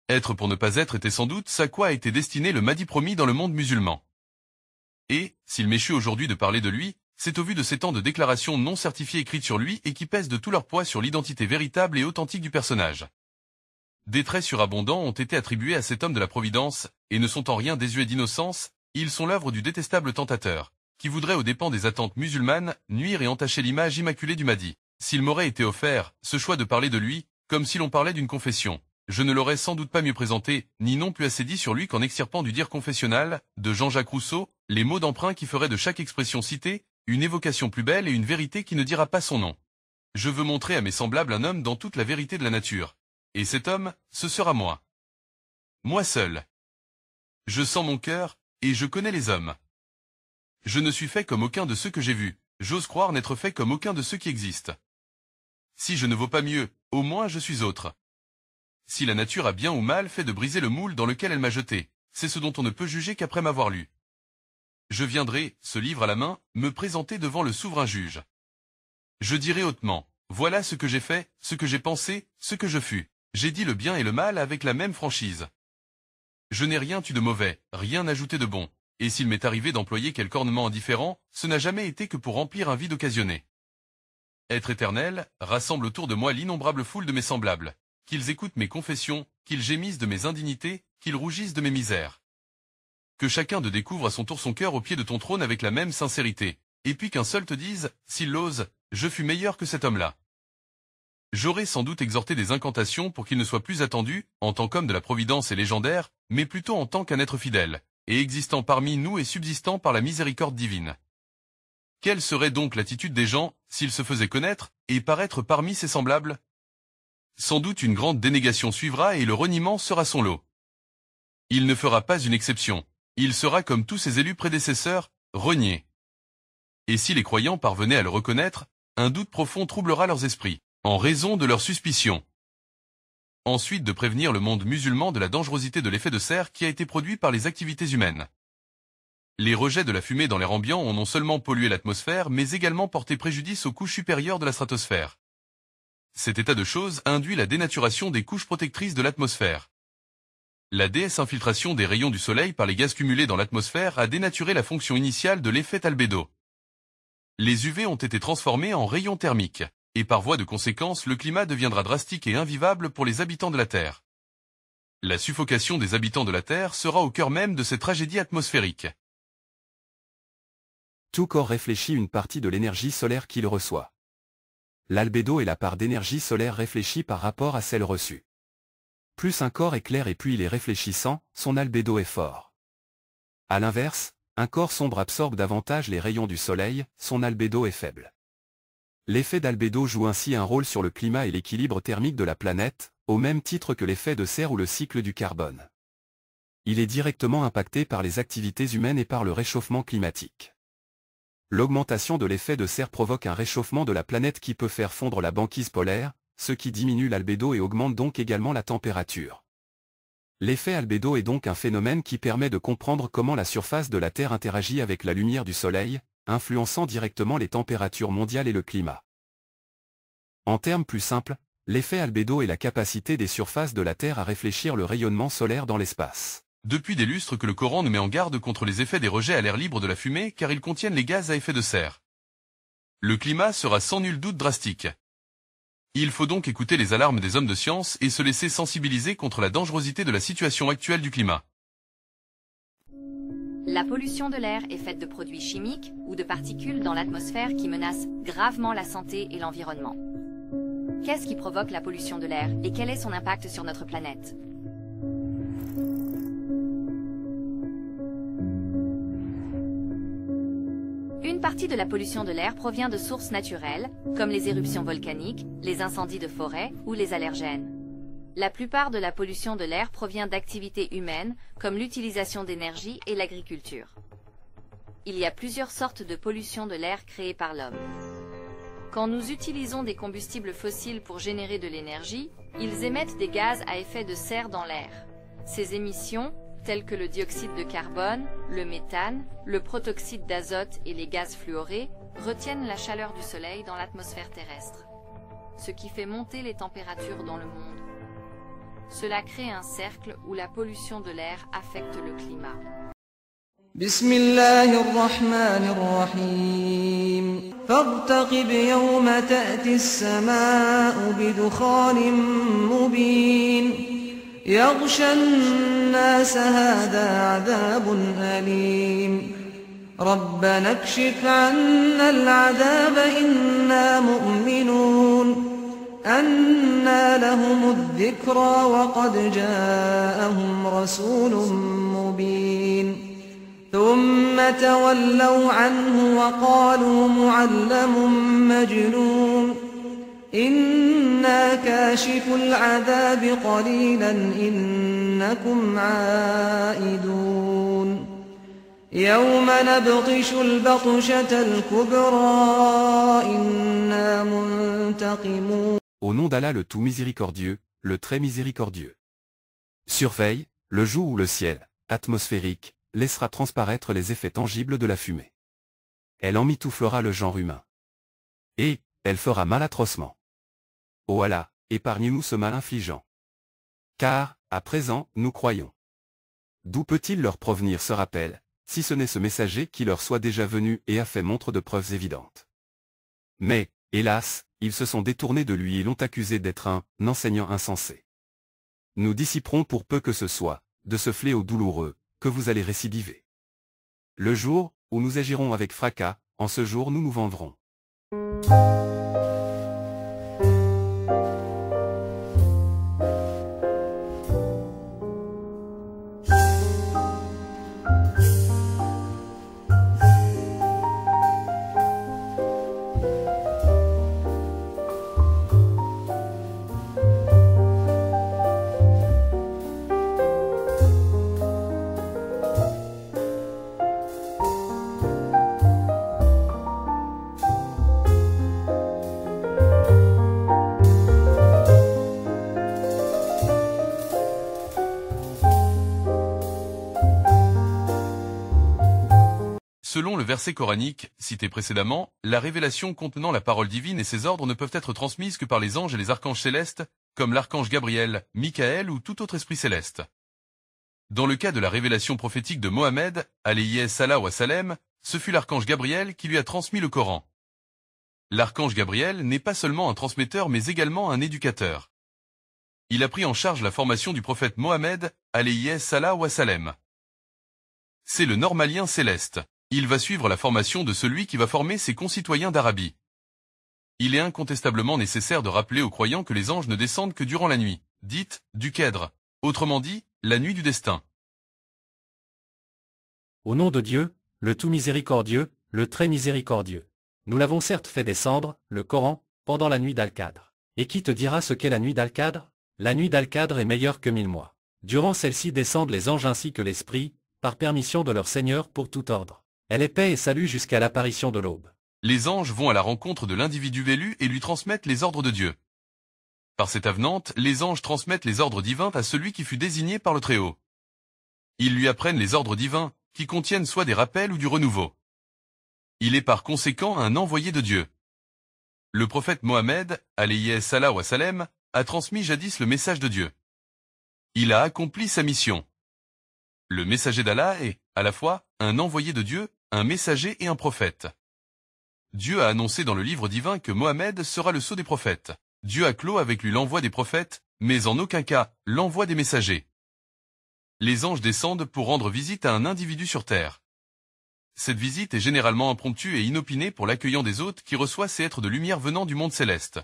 Être pour ne pas être était sans doute ce à quoi a été destiné le Mahdi promis dans le monde musulman. Et, s'il m'échut aujourd'hui de parler de lui, c'est au vu de ces temps de déclarations non certifiées écrites sur lui et qui pèsent de tout leur poids sur l'identité véritable et authentique du personnage. Des traits surabondants ont été attribués à cet homme de la Providence, et ne sont en rien désuets d'innocence, ils sont l'œuvre du détestable tentateur, qui voudrait aux dépens des attentes musulmanes, nuire et entacher l'image immaculée du Mahdi. S'il m'aurait été offert, ce choix de parler de lui, comme si l'on parlait d'une confession, je ne l'aurais sans doute pas mieux présenté, ni non plus assez dit sur lui qu'en extirpant du dire confessionnal, de Jean-Jacques Rousseau, les mots d'emprunt qui feraient de chaque expression citée, une évocation plus belle et une vérité qui ne dira pas son nom. Je veux montrer à mes semblables un homme dans toute la vérité de la nature. Et cet homme, ce sera moi. Moi seul. Je sens mon cœur, et je connais les hommes. Je ne suis fait comme aucun de ceux que j'ai vus, j'ose croire n'être fait comme aucun de ceux qui existent. Si je ne vaux pas mieux, au moins je suis autre. Si la nature a bien ou mal fait de briser le moule dans lequel elle m'a jeté, c'est ce dont on ne peut juger qu'après m'avoir lu. Je viendrai, ce livre à la main, me présenter devant le souverain juge. Je dirai hautement, voilà ce que j'ai fait, ce que j'ai pensé, ce que je fus. J'ai dit le bien et le mal avec la même franchise. Je n'ai rien tu de mauvais, rien ajouté de bon, et s'il m'est arrivé d'employer quelque ornement indifférent, ce n'a jamais été que pour remplir un vide occasionné. Être éternel, rassemble autour de moi l'innombrable foule de mes semblables, qu'ils écoutent mes confessions, qu'ils gémissent de mes indignités, qu'ils rougissent de mes misères. Que chacun de découvre à son tour son cœur au pied de ton trône avec la même sincérité, et puis qu'un seul te dise, s'il l'ose, je fus meilleur que cet homme-là. J'aurais sans doute exhorté des incantations pour qu'il ne soit plus attendu, en tant qu'homme de la Providence et légendaire, mais plutôt en tant qu'un être fidèle, et existant parmi nous et subsistant par la miséricorde divine. Quelle serait donc l'attitude des gens, s'ils se faisaient connaître, et paraître parmi ses semblables? Sans doute une grande dénégation suivra et le reniement sera son lot. Il ne fera pas une exception, il sera comme tous ses élus prédécesseurs, renié. Et si les croyants parvenaient à le reconnaître, un doute profond troublera leurs esprits, en raison de leurs suspicions. Ensuite de prévenir le monde musulman de la dangerosité de l'effet de serre qui a été produit par les activités humaines. Les rejets de la fumée dans l'air ambiant ont non seulement pollué l'atmosphère mais également porté préjudice aux couches supérieures de la stratosphère. Cet état de choses induit la dénaturation des couches protectrices de l'atmosphère. La désinfiltration des rayons du soleil par les gaz cumulés dans l'atmosphère a dénaturé la fonction initiale de l'effet albédo. Les UV ont été transformés en rayons thermiques, et par voie de conséquence le climat deviendra drastique et invivable pour les habitants de la Terre. La suffocation des habitants de la Terre sera au cœur même de cette tragédie atmosphérique. Tout corps réfléchit une partie de l'énergie solaire qu'il reçoit. L'albédo est la part d'énergie solaire réfléchie par rapport à celle reçue. Plus un corps est clair et plus il est réfléchissant, son albédo est fort. A l'inverse, un corps sombre absorbe davantage les rayons du soleil, son albédo est faible. L'effet d'albédo joue ainsi un rôle sur le climat et l'équilibre thermique de la planète, au même titre que l'effet de serre ou le cycle du carbone. Il est directement impacté par les activités humaines et par le réchauffement climatique. L'augmentation de l'effet de serre provoque un réchauffement de la planète qui peut faire fondre la banquise polaire, ce qui diminue l'albédo et augmente donc également la température. L'effet albédo est donc un phénomène qui permet de comprendre comment la surface de la Terre interagit avec la lumière du Soleil, influençant directement les températures mondiales et le climat. En termes plus simples, l'effet albédo est la capacité des surfaces de la Terre à réfléchir le rayonnement solaire dans l'espace. Depuis des lustres que le Coran nous met en garde contre les effets des rejets à l'air libre de la fumée car ils contiennent les gaz à effet de serre. Le climat sera sans nul doute drastique. Il faut donc écouter les alarmes des hommes de science et se laisser sensibiliser contre la dangerosité de la situation actuelle du climat. La pollution de l'air est faite de produits chimiques ou de particules dans l'atmosphère qui menacent gravement la santé et l'environnement. Qu'est-ce qui provoque la pollution de l'air et quel est son impact sur notre planète ? Une partie de la pollution de l'air provient de sources naturelles, comme les éruptions volcaniques, les incendies de forêt ou les allergènes. La plupart de la pollution de l'air provient d'activités humaines, comme l'utilisation d'énergie et l'agriculture. Il y a plusieurs sortes de pollution de l'air créées par l'homme. Quand nous utilisons des combustibles fossiles pour générer de l'énergie, ils émettent des gaz à effet de serre dans l'air. Ces émissions, tels que le dioxyde de carbone, le méthane, le protoxyde d'azote et les gaz fluorés, retiennent la chaleur du soleil dans l'atmosphère terrestre, ce qui fait monter les températures dans le monde. Cela crée un cercle où la pollution de l'air affecte le climat. بسم الله الرحمن الرحيم فارتقب يوم تأتي السماء بدخان مبين يغشى الناس هذا عذاب أليم ربنا اكشف عنا العذاب إنا مؤمنون أنى لهم الذكرى وقد جاءهم رسول مبين ثم تولوا عنه وقالوا معلم مجنون إنا كاشف العذاب قليلا إنكم عائدون يوم نبطش البطشة الكبرى إنا منتقمون. Au nom d'Allah le tout miséricordieux, le très miséricordieux. Surveille, le jour où le ciel, atmosphérique, laissera transparaître les effets tangibles de la fumée. Elle emmitouflera le genre humain. Et, elle fera mal atrocement. Ô Allah, épargne-nous ce mal infligeant. Car, à présent, nous croyons. D'où peut-il leur provenir ce rappel, si ce n'est ce messager qui leur soit déjà venu et a fait montre de preuves évidentes. Mais, hélas, ils se sont détournés de lui et l'ont accusé d'être un enseignant insensé. Nous dissiperons pour peu que ce soit, de ce fléau douloureux, que vous allez récidiver. Le jour, où nous agirons avec fracas, en ce jour nous nous vendrons. Selon le verset coranique, cité précédemment, la révélation contenant la parole divine et ses ordres ne peuvent être transmises que par les anges et les archanges célestes, comme l'archange Gabriel, Michaël ou tout autre esprit céleste. Dans le cas de la révélation prophétique de Mohammed, alayhi salam wa salam, ce fut l'archange Gabriel qui lui a transmis le Coran. L'archange Gabriel n'est pas seulement un transmetteur mais également un éducateur. Il a pris en charge la formation du prophète Mohammed, alayhi salam wa salam. C'est le normalien céleste. Il va suivre la formation de celui qui va former ses concitoyens d'Arabie. Il est incontestablement nécessaire de rappeler aux croyants que les anges ne descendent que durant la nuit, dite du Qadr, autrement dit, la nuit du destin. Au nom de Dieu, le tout miséricordieux, le très miséricordieux. Nous l'avons certes fait descendre, le Coran, pendant la nuit d'Al-Qadr. Et qui te dira ce qu'est la nuit d'Al-Qadr? La nuit d'Al-Qadr est meilleure que 1000 mois. Durant celle-ci descendent les anges ainsi que l'esprit, par permission de leur Seigneur pour tout ordre. Elle est paix et salut jusqu'à l'apparition de l'aube. Les anges vont à la rencontre de l'individu vélu et lui transmettent les ordres de Dieu. Par cette avenante, les anges transmettent les ordres divins à celui qui fut désigné par le Très-Haut. Ils lui apprennent les ordres divins, qui contiennent soit des rappels ou du renouveau. Il est par conséquent un envoyé de Dieu. Le prophète Mohammed, alayhi salam wa salam, a transmis jadis le message de Dieu. Il a accompli sa mission. Le messager d'Allah est, à la fois, un envoyé de Dieu, un messager et un prophète. Dieu a annoncé dans le livre divin que Mohammed sera le sceau des prophètes. Dieu a clos avec lui l'envoi des prophètes, mais en aucun cas, l'envoi des messagers. Les anges descendent pour rendre visite à un individu sur terre. Cette visite est généralement impromptue et inopinée pour l'accueillant des hôtes qui reçoit ces êtres de lumière venant du monde céleste.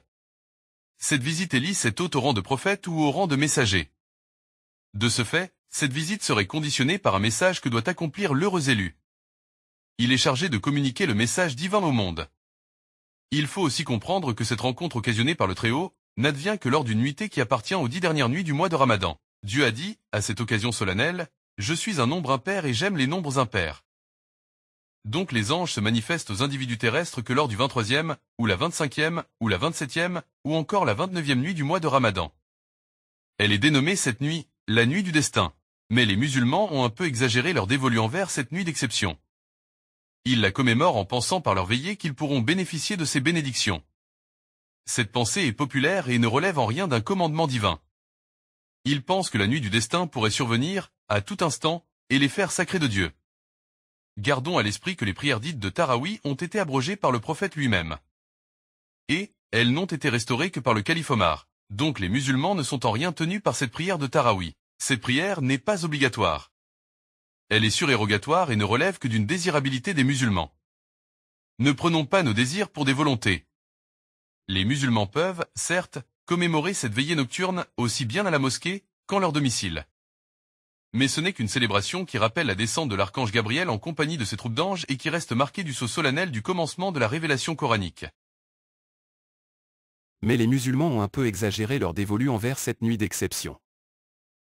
Cette visite élit cet hôte au rang de prophète ou au rang de messager. De ce fait, cette visite serait conditionnée par un message que doit accomplir l'heureux élu. Il est chargé de communiquer le message divin au monde. Il faut aussi comprendre que cette rencontre occasionnée par le Très-Haut n'advient que lors d'une nuitée qui appartient aux 10 dernières nuits du mois de Ramadan. Dieu a dit, à cette occasion solennelle, « Je suis un nombre impair et j'aime les nombres impairs ». Donc les anges se manifestent aux individus terrestres que lors du 23e, ou la 25e, ou la 27e, ou encore la 29e nuit du mois de Ramadan. Elle est dénommée cette nuit, la nuit du destin. Mais les musulmans ont un peu exagéré leur dévolu envers cette nuit d'exception. Ils la commémorent en pensant par leur veillée qu'ils pourront bénéficier de ses bénédictions. Cette pensée est populaire et ne relève en rien d'un commandement divin. Ils pensent que la nuit du destin pourrait survenir, à tout instant, et les faire sacrés de Dieu. Gardons à l'esprit que les prières dites de Tarawi ont été abrogées par le prophète lui-même. Et, elles n'ont été restaurées que par le calife Omar. Donc les musulmans ne sont en rien tenus par cette prière de Tarawi. Cette prière n'est pas obligatoire. Elle est surérogatoire et ne relève que d'une désirabilité des musulmans. Ne prenons pas nos désirs pour des volontés. Les musulmans peuvent, certes, commémorer cette veillée nocturne aussi bien à la mosquée qu'en leur domicile. Mais ce n'est qu'une célébration qui rappelle la descente de l'archange Gabriel en compagnie de ses troupes d'anges et qui reste marquée du sceau solennel du commencement de la révélation coranique. Mais les musulmans ont un peu exagéré leur dévolu envers cette nuit d'exception.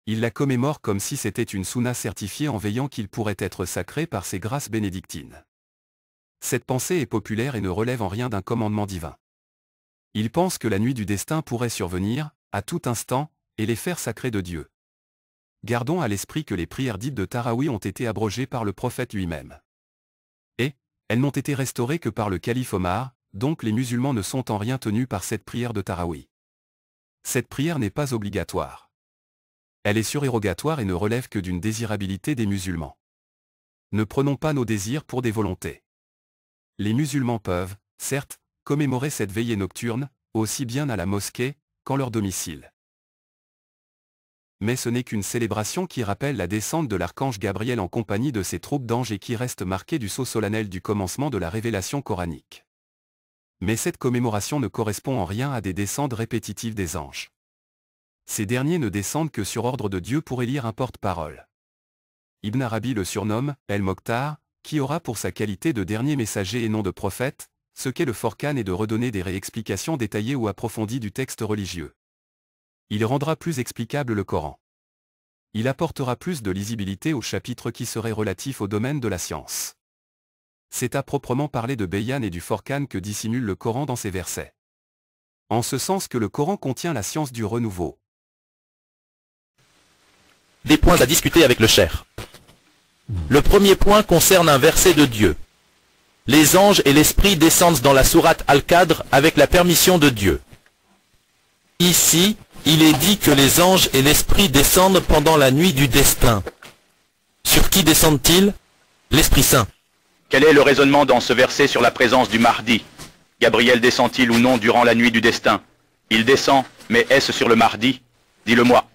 Ils la commémorent comme si c'était une sunna certifiée en veillant qu'il pourrait être sacré par ses grâces bénédictines. Cette pensée est populaire et ne relève en rien d'un commandement divin. Ils pensent que la nuit du destin pourrait survenir, à tout instant, et les faire sacrés de Dieu. Gardons à l'esprit que les prières dites de Tarawi ont été abrogées par le prophète lui-même. Et, elles n'ont été restaurées que par le calife Omar, donc les musulmans ne sont en rien tenus par cette prière de Tarawi. Cette prière n'est pas obligatoire. Elle est surérogatoire et ne relève que d'une désirabilité des musulmans. Ne prenons pas nos désirs pour des volontés. Les musulmans peuvent, certes, commémorer cette veillée nocturne, aussi bien à la mosquée qu'en leur domicile. Mais ce n'est qu'une célébration qui rappelle la descente de l'archange Gabriel en compagnie de ses troupes d'anges et qui reste marquée du sceau solennel du commencement de la révélation coranique. Mais cette commémoration ne correspond en rien à des descentes répétitives des anges. Ces derniers ne descendent que sur ordre de Dieu pour élire un porte-parole. Ibn Arabi le surnomme « El-Mokhtar », qui aura pour sa qualité de dernier messager et non de prophète, ce qu'est le Forcan et de redonner des réexplications détaillées ou approfondies du texte religieux. Il rendra plus explicable le Coran. Il apportera plus de lisibilité aux chapitres qui seraient relatifs au domaine de la science. C'est à proprement parler de Beyan et du Forcan que dissimule le Coran dans ces versets. En ce sens que le Coran contient la science du renouveau. Des points à discuter avec le cheikh. Le premier point concerne un verset de Dieu. Les anges et l'esprit descendent dans la sourate Al-Qadr avec la permission de Dieu. Ici, il est dit que les anges et l'esprit descendent pendant la nuit du destin. Sur qui descendent-ils? L'Esprit Saint. Quel est le raisonnement dans ce verset sur la présence du Mahdi? Gabriel descend-il ou non durant la nuit du destin? Il descend, mais est-ce sur le Mahdi? Dis-le-moi.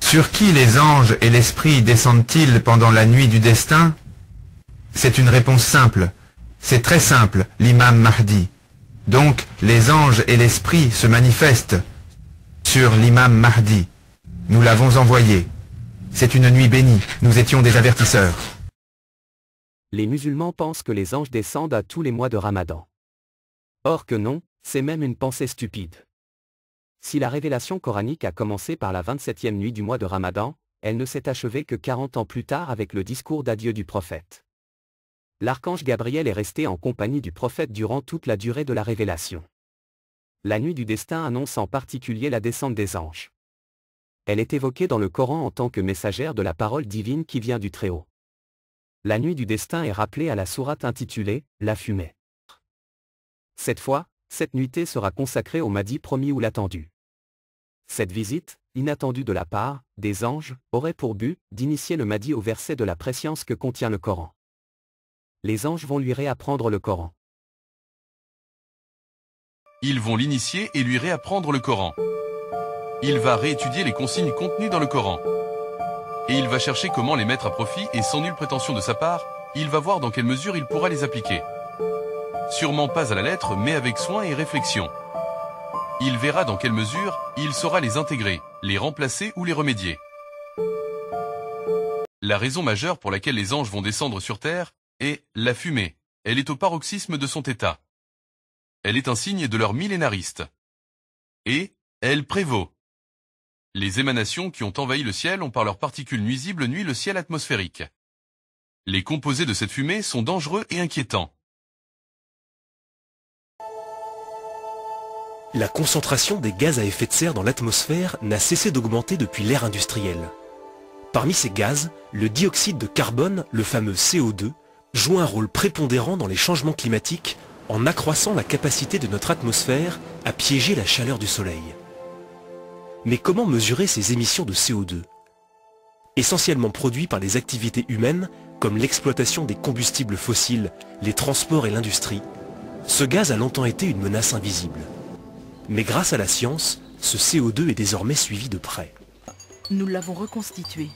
Sur qui les anges et l'esprit descendent-ils pendant la nuit du destin? C'est une réponse simple. C'est très simple, l'imam Mahdi. Donc, les anges et l'esprit se manifestent sur l'imam Mahdi. Nous l'avons envoyé. C'est une nuit bénie, nous étions des avertisseurs. Les musulmans pensent que les anges descendent à tous les mois de Ramadan. Or que non, c'est même une pensée stupide. Si la révélation coranique a commencé par la 27e nuit du mois de Ramadan, elle ne s'est achevée que 40 ans plus tard avec le discours d'adieu du prophète. L'archange Gabriel est resté en compagnie du prophète durant toute la durée de la révélation. La nuit du destin annonce en particulier la descente des anges. Elle est évoquée dans le Coran en tant que messagère de la parole divine qui vient du Très-Haut. La nuit du destin est rappelée à la sourate intitulée « La fumée ». Cette fois, cette nuitée sera consacrée au Mahdi promis ou l'attendu. Cette visite, inattendue de la part des anges, aurait pour but d'initier le Mahdi au verset de la prescience que contient le Coran. Les anges vont lui réapprendre le Coran. Ils vont l'initier et lui réapprendre le Coran. Il va réétudier les consignes contenues dans le Coran. Et il va chercher comment les mettre à profit et sans nulle prétention de sa part, il va voir dans quelle mesure il pourra les appliquer. Sûrement pas à la lettre mais avec soin et réflexion. Il verra dans quelle mesure il saura les intégrer, les remplacer ou les remédier. La raison majeure pour laquelle les anges vont descendre sur terre est la fumée. Elle est au paroxysme de son état. Elle est un signe de leur millénariste. Et elle prévaut. Les émanations qui ont envahi le ciel ont par leurs particules nuisibles nuit le ciel atmosphérique. Les composés de cette fumée sont dangereux et inquiétants. La concentration des gaz à effet de serre dans l'atmosphère n'a cessé d'augmenter depuis l'ère industrielle. Parmi ces gaz, le dioxyde de carbone, le fameux CO2, joue un rôle prépondérant dans les changements climatiques en accroissant la capacité de notre atmosphère à piéger la chaleur du Soleil. Mais comment mesurer ces émissions de CO2 ? Essentiellement produits par les activités humaines, comme l'exploitation des combustibles fossiles, les transports et l'industrie, ce gaz a longtemps été une menace invisible. Mais grâce à la science, ce CO2 est désormais suivi de près. Nous l'avons reconstitué.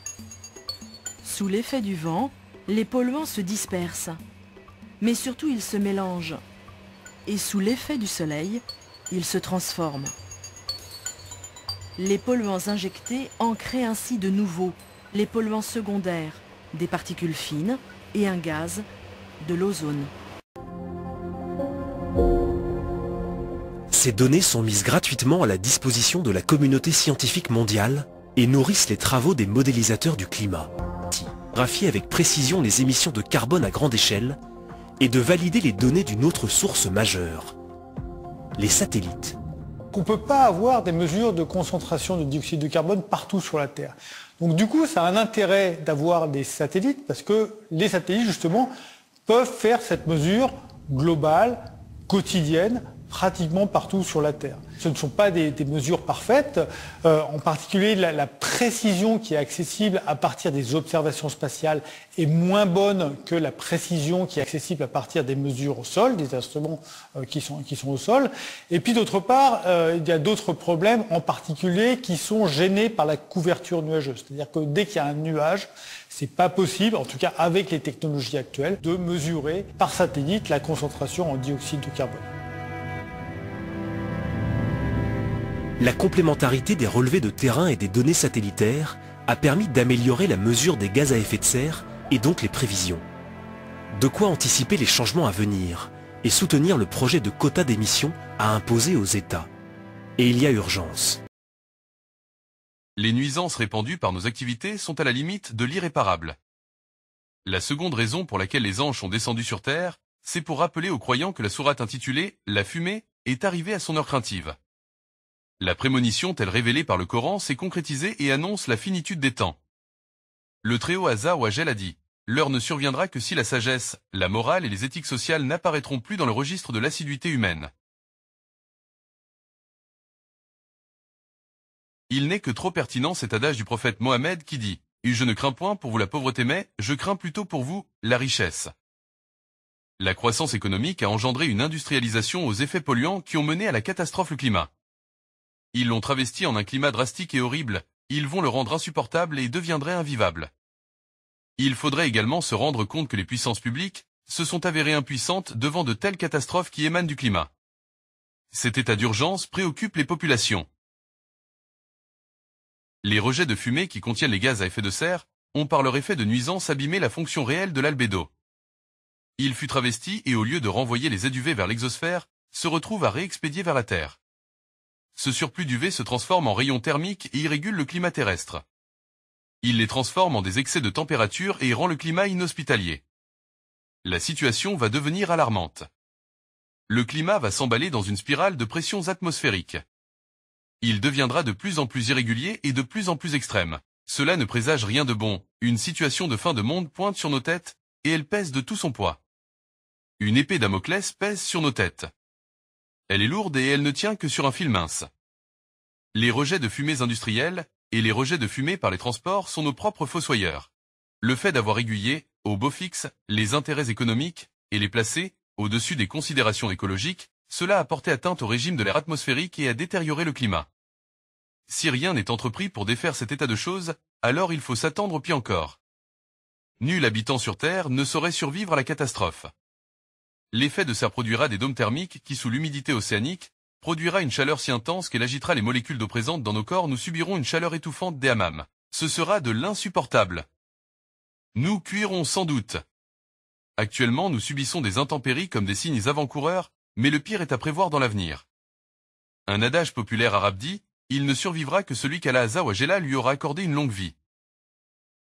Sous l'effet du vent, les polluants se dispersent, mais surtout ils se mélangent. Et sous l'effet du soleil, ils se transforment. Les polluants injectés en créent ainsi de nouveaux, les polluants secondaires, des particules fines et un gaz, de l'ozone. Ces données sont mises gratuitement à la disposition de la communauté scientifique mondiale et nourrissent les travaux des modélisateurs du climat. Graphier avec précision les émissions de carbone à grande échelle et de valider les données d'une autre source majeure, les satellites. On ne peut pas avoir des mesures de concentration de dioxyde de carbone partout sur la Terre. Donc du coup, ça a un intérêt d'avoir des satellites parce que les satellites, justement, peuvent faire cette mesure globale, quotidienne, pratiquement partout sur la Terre. Ce ne sont pas des mesures parfaites, en particulier la précision qui est accessible à partir des observations spatiales est moins bonne que la précision qui est accessible à partir des mesures au sol, des instruments qui sont au sol. Et puis d'autre part, il y a d'autres problèmes, en particulier qui sont gênés par la couverture nuageuse. C'est-à-dire que dès qu'il y a un nuage, c'est pas possible, en tout cas avec les technologies actuelles, de mesurer par satellite la concentration en dioxyde de carbone. La complémentarité des relevés de terrain et des données satellitaires a permis d'améliorer la mesure des gaz à effet de serre et donc les prévisions. De quoi anticiper les changements à venir et soutenir le projet de quotas d'émissions à imposer aux États. Et il y a urgence. Les nuisances répandues par nos activités sont à la limite de l'irréparable. La seconde raison pour laquelle les anges sont descendus sur Terre, c'est pour rappeler aux croyants que la sourate intitulée « La fumée » est arrivée à son heure craintive. La prémonition telle révélée par le Coran s'est concrétisée et annonce la finitude des temps. Le Très-Haut Azza wa Jal a dit « L'heure ne surviendra que si la sagesse, la morale et les éthiques sociales n'apparaîtront plus dans le registre de l'assiduité humaine. » Il n'est que trop pertinent cet adage du prophète Mohammed qui dit « Je ne crains point pour vous la pauvreté mais je crains plutôt pour vous la richesse. » La croissance économique a engendré une industrialisation aux effets polluants qui ont mené à la catastrophe le climat. Ils l'ont travesti en un climat drastique et horrible, ils vont le rendre insupportable et deviendrait invivable. Il faudrait également se rendre compte que les puissances publiques se sont avérées impuissantes devant de telles catastrophes qui émanent du climat. Cet état d'urgence préoccupe les populations. Les rejets de fumée qui contiennent les gaz à effet de serre ont par leur effet de nuisance abîmé la fonction réelle de l'albédo. Il fut travesti et au lieu de renvoyer les ZUV vers l'exosphère, se retrouve à réexpédier vers la Terre. Ce surplus d'UV se transforme en rayons thermiques et y régule le climat terrestre. Il les transforme en des excès de température et rend le climat inhospitalier. La situation va devenir alarmante. Le climat va s'emballer dans une spirale de pressions atmosphériques. Il deviendra de plus en plus irrégulier et de plus en plus extrême. Cela ne présage rien de bon, une situation de fin de monde pointe sur nos têtes, et elle pèse de tout son poids. Une épée Damoclès pèse sur nos têtes. Elle est lourde et elle ne tient que sur un fil mince. Les rejets de fumées industrielles et les rejets de fumée par les transports sont nos propres fossoyeurs. Le fait d'avoir aiguillé, au beau fixe, les intérêts économiques et les placer au-dessus des considérations écologiques, cela a porté atteinte au régime de l'air atmosphérique et a détérioré le climat. Si rien n'est entrepris pour défaire cet état de choses, alors il faut s'attendre au pire encore. Nul habitant sur Terre ne saurait survivre à la catastrophe. L'effet de serre produira des dômes thermiques qui, sous l'humidité océanique, produira une chaleur si intense qu'elle agitera les molécules d'eau présentes dans nos corps. Nous subirons une chaleur étouffante des hammams. Ce sera de l'insupportable. Nous cuirons sans doute. Actuellement, nous subissons des intempéries comme des signes avant-coureurs, mais le pire est à prévoir dans l'avenir. Un adage populaire arabe dit « Il ne survivra que celui qu'Allah Azza wa Jalla lui aura accordé une longue vie ».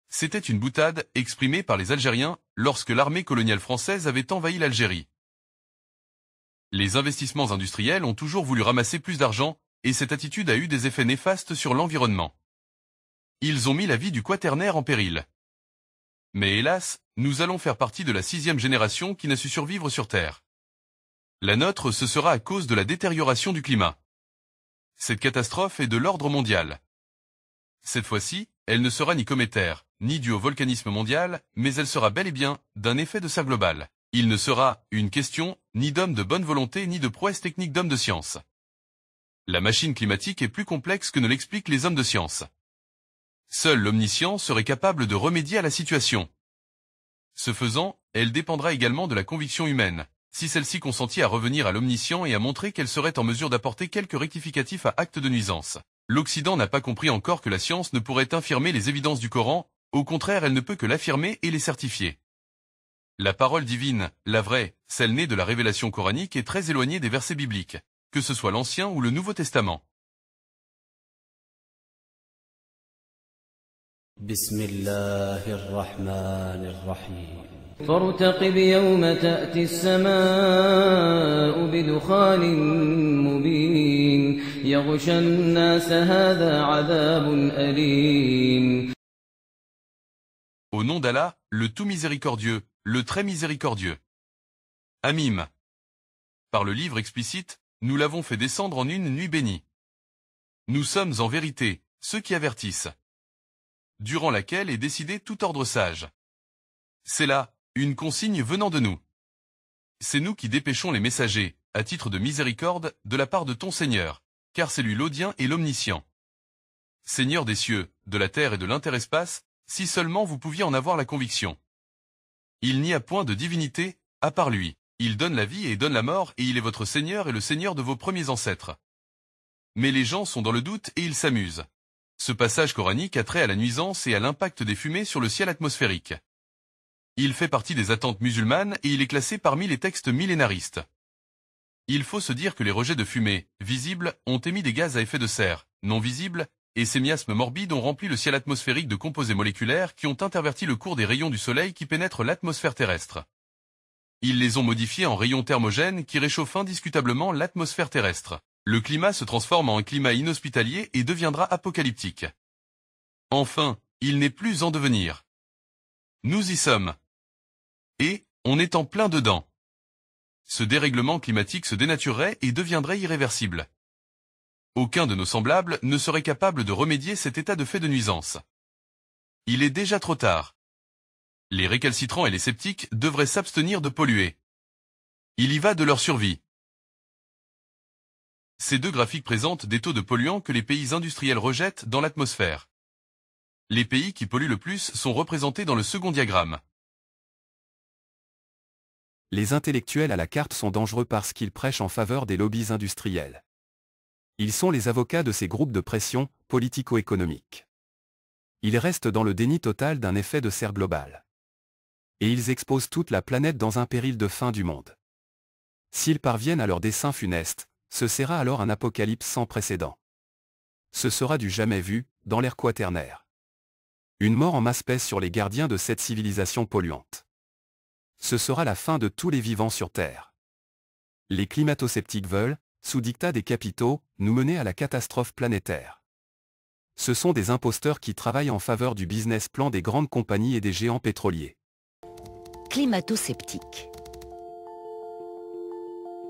C'était une boutade exprimée par les Algériens lorsque l'armée coloniale française avait envahi l'Algérie. Les investissements industriels ont toujours voulu ramasser plus d'argent, et cette attitude a eu des effets néfastes sur l'environnement. Ils ont mis la vie du quaternaire en péril. Mais hélas, nous allons faire partie de la 6e génération qui n'a su survivre sur Terre. La nôtre, ce sera à cause de la détérioration du climat. Cette catastrophe est de l'ordre mondial. Cette fois-ci, elle ne sera ni cométaire, ni due au volcanisme mondial, mais elle sera bel et bien d'un effet de serre global. Il ne sera une question ni d'hommes de bonne volonté ni de prouesse technique d'hommes de science. La machine climatique est plus complexe que ne l'expliquent les hommes de science. Seul l'omniscient serait capable de remédier à la situation. Ce faisant, elle dépendra également de la conviction humaine, si celle-ci consentit à revenir à l'omniscient et à montrer qu'elle serait en mesure d'apporter quelques rectificatifs à acte de nuisance. L'Occident n'a pas compris encore que la science ne pourrait infirmer les évidences du Coran, au contraire elle ne peut que l'affirmer et les certifier. La parole divine, la vraie, celle née de la révélation coranique est très éloignée des versets bibliques, que ce soit l'Ancien ou le Nouveau Testament. فارتقب يوم تأتي السماء بدخان مبين يغشى الناس هذا عذاب أليم. Au nom d'Allah, le tout miséricordieux, le très miséricordieux. Hamim. Par le livre explicite, nous l'avons fait descendre en une nuit bénie. Nous sommes en vérité ceux qui avertissent, durant laquelle est décidé tout ordre sage. C'est là une consigne venant de nous. C'est nous qui dépêchons les messagers, à titre de miséricorde, de la part de ton Seigneur, car c'est lui l'audient et l'omniscient. Seigneur des cieux, de la terre et de l'interespace, si seulement vous pouviez en avoir la conviction. Il n'y a point de divinité, à part lui. Il donne la vie et donne la mort et il est votre Seigneur et le Seigneur de vos premiers ancêtres. Mais les gens sont dans le doute et ils s'amusent. Ce passage coranique a trait à la nuisance et à l'impact des fumées sur le ciel atmosphérique. Il fait partie des attentes musulmanes et il est classé parmi les textes millénaristes. Il faut se dire que les rejets de fumée, visibles, ont émis des gaz à effet de serre, non visibles, et ces miasmes morbides ont rempli le ciel atmosphérique de composés moléculaires qui ont interverti le cours des rayons du soleil qui pénètrent l'atmosphère terrestre. Ils les ont modifiés en rayons thermogènes qui réchauffent indiscutablement l'atmosphère terrestre. Le climat se transforme en un climat inhospitalier et deviendra apocalyptique. Enfin, il n'est plus en devenir. Nous y sommes. Et, on est en plein dedans. Ce dérèglement climatique se dénaturerait et deviendrait irréversible. Aucun de nos semblables ne serait capable de remédier cet état de fait de nuisance. Il est déjà trop tard. Les récalcitrants et les sceptiques devraient s'abstenir de polluer. Il y va de leur survie. Ces deux graphiques présentent des taux de polluants que les pays industriels rejettent dans l'atmosphère. Les pays qui polluent le plus sont représentés dans le second diagramme. Les intellectuels à la carte sont dangereux parce qu'ils prêchent en faveur des lobbies industriels. Ils sont les avocats de ces groupes de pression politico-économiques. Ils restent dans le déni total d'un effet de serre global. Et ils exposent toute la planète dans un péril de fin du monde. S'ils parviennent à leur dessein funeste, ce sera alors un apocalypse sans précédent. Ce sera du jamais vu, dans l'ère quaternaire. Une mort en masse pèse sur les gardiens de cette civilisation polluante. Ce sera la fin de tous les vivants sur Terre. Les climato-sceptiques veulent, sous dictat des capitaux, nous mener à la catastrophe planétaire. Ce sont des imposteurs qui travaillent en faveur du business plan des grandes compagnies et des géants pétroliers. Climato-sceptiques.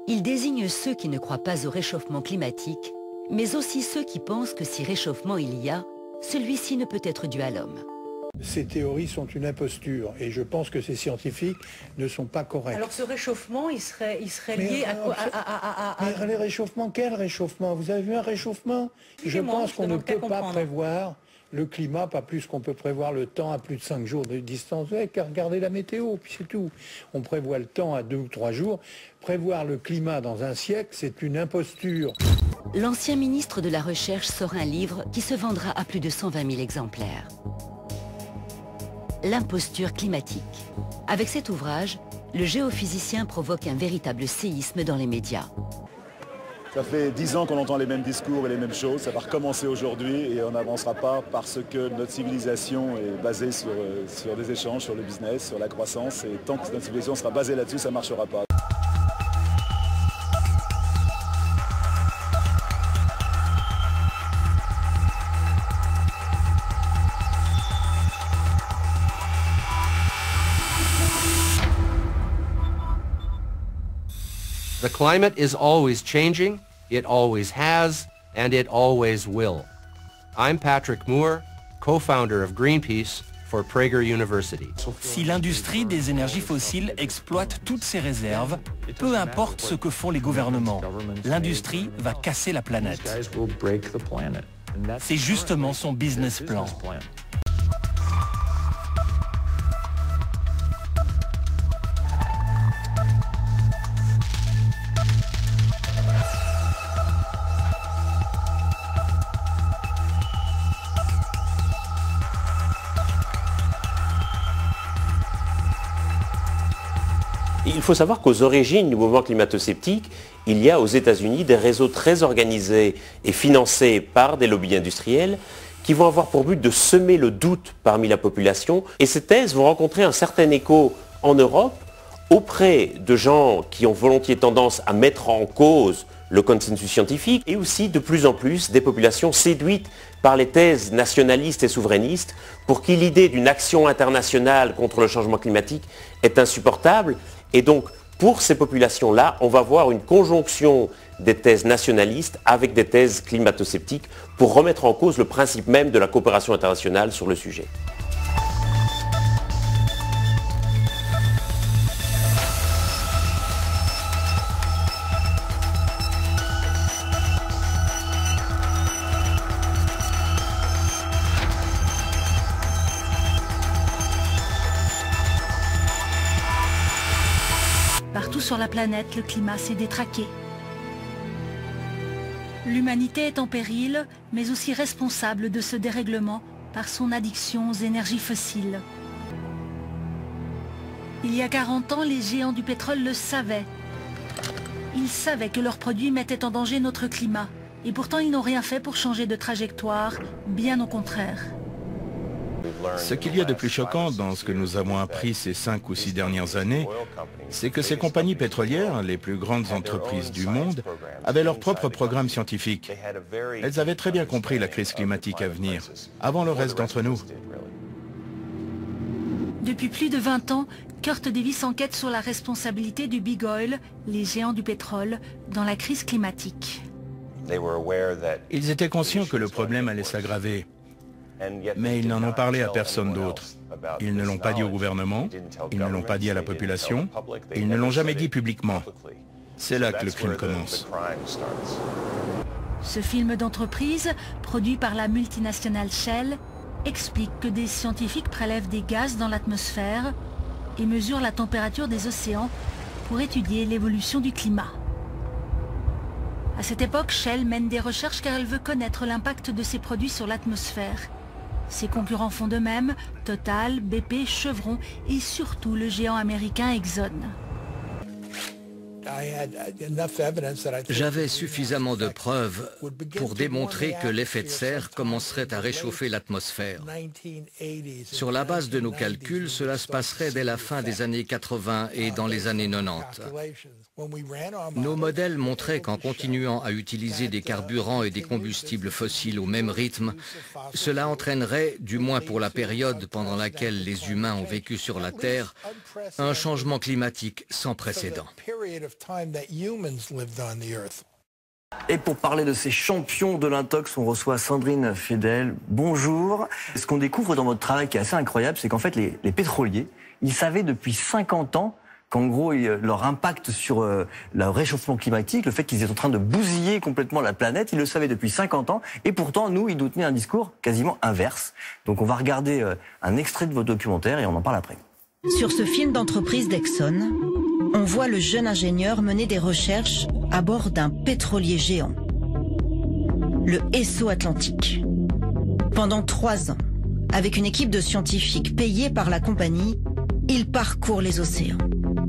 Ils désignent ceux qui ne croient pas au réchauffement climatique, mais aussi ceux qui pensent que si réchauffement il y a, celui-ci ne peut être dû à l'homme. Ces théories sont une imposture et je pense que ces scientifiques ne sont pas corrects. Alors ce réchauffement, il serait lié à quoi Mais les réchauffements, quel réchauffement? Vous avez vu un réchauffement? Je pense qu'on ne peut pas prévoir le climat, pas plus qu'on peut prévoir le temps à plus de 5 jours de distance. Regardez la météo, puis c'est tout. On prévoit le temps à 2 ou 3 jours. Prévoir le climat dans un siècle, c'est une imposture. L'ancien ministre de la Recherche sort un livre qui se vendra à plus de 120 000 exemplaires. L'imposture climatique. Avec cet ouvrage, le géophysicien provoque un véritable séisme dans les médias. Ça fait 10 ans qu'on entend les mêmes discours et les mêmes choses. Ça va recommencer aujourd'hui et on n'avancera pas parce que notre civilisation est basée sur des échanges, sur le business, sur la croissance. Et tant que notre civilisation sera basée là-dessus, ça ne marchera pas. The climate is always changing, it always has, and it always will. I'm Patrick Moore, co-founder of Greenpeace for Prager University. Si l'industrie des énergies fossiles exploite toutes ses réserves, peu importe ce que font les gouvernements, l'industrie va casser la planète. C'est justement son business plan. Il faut savoir qu'aux origines du mouvement climato-sceptique, il y a aux États-Unis des réseaux très organisés et financés par des lobbies industriels qui vont avoir pour but de semer le doute parmi la population. Et ces thèses vont rencontrer un certain écho en Europe auprès de gens qui ont volontiers tendance à mettre en cause le consensus scientifique et aussi de plus en plus des populations séduites par les thèses nationalistes et souverainistes pour qui l'idée d'une action internationale contre le changement climatique est insupportable. Et donc, pour ces populations-là, on va voir une conjonction des thèses nationalistes avec des thèses climato-sceptiques pour remettre en cause le principe même de la coopération internationale sur le sujet. Partout sur la planète, le climat s'est détraqué. L'humanité est en péril, mais aussi responsable de ce dérèglement par son addiction aux énergies fossiles. Il y a 40 ans, les géants du pétrole le savaient. Ils savaient que leurs produits mettaient en danger notre climat. Et pourtant, ils n'ont rien fait pour changer de trajectoire, bien au contraire. Ce qu'il y a de plus choquant dans ce que nous avons appris ces 5 ou 6 dernières années, c'est que ces compagnies pétrolières, les plus grandes entreprises du monde, avaient leur propre programme scientifique. Elles avaient très bien compris la crise climatique à venir, avant le reste d'entre nous. Depuis plus de 20 ans, Kurt Davis enquête sur la responsabilité du Big Oil, les géants du pétrole, dans la crise climatique. Ils étaient conscients que le problème allait s'aggraver. Mais ils n'en ont parlé à personne d'autre. Ils ne l'ont pas dit au gouvernement, ils ne l'ont pas dit à la population, et ils ne l'ont jamais dit publiquement. C'est là que le crime commence. Ce film d'entreprise, produit par la multinationale Shell, explique que des scientifiques prélèvent des gaz dans l'atmosphère et mesurent la température des océans pour étudier l'évolution du climat. À cette époque, Shell mène des recherches car elle veut connaître l'impact de ses produits sur l'atmosphère. Ses concurrents font de même, Total, BP, Chevron et surtout le géant américain Exxon. J'avais suffisamment de preuves pour démontrer que l'effet de serre commencerait à réchauffer l'atmosphère. Sur la base de nos calculs, cela se passerait dès la fin des années 80 et dans les années 90. Nos modèles montraient qu'en continuant à utiliser des carburants et des combustibles fossiles au même rythme, cela entraînerait, du moins pour la période pendant laquelle les humains ont vécu sur la Terre, un changement climatique sans précédent. Et pour parler de ces champions de l'intox, on reçoit Sandrine Fedel. Bonjour. Ce qu'on découvre dans votre travail qui est assez incroyable, c'est qu'en fait les pétroliers, ils savaient depuis 50 ans qu'en gros, leur impact sur le réchauffement climatique, le fait qu'ils étaient en train de bousiller complètement la planète, ils le savaient depuis 50 ans, et pourtant, nous, ils nous tenaient un discours quasiment inverse. Donc on va regarder un extrait de votre documentaire et on en parle après. Sur ce film d'entreprise d'Exxon, on voit le jeune ingénieur mener des recherches à bord d'un pétrolier géant, le Esso Atlantique. Pendant 3 ans, avec une équipe de scientifiques payés par la compagnie, ils parcourent les océans.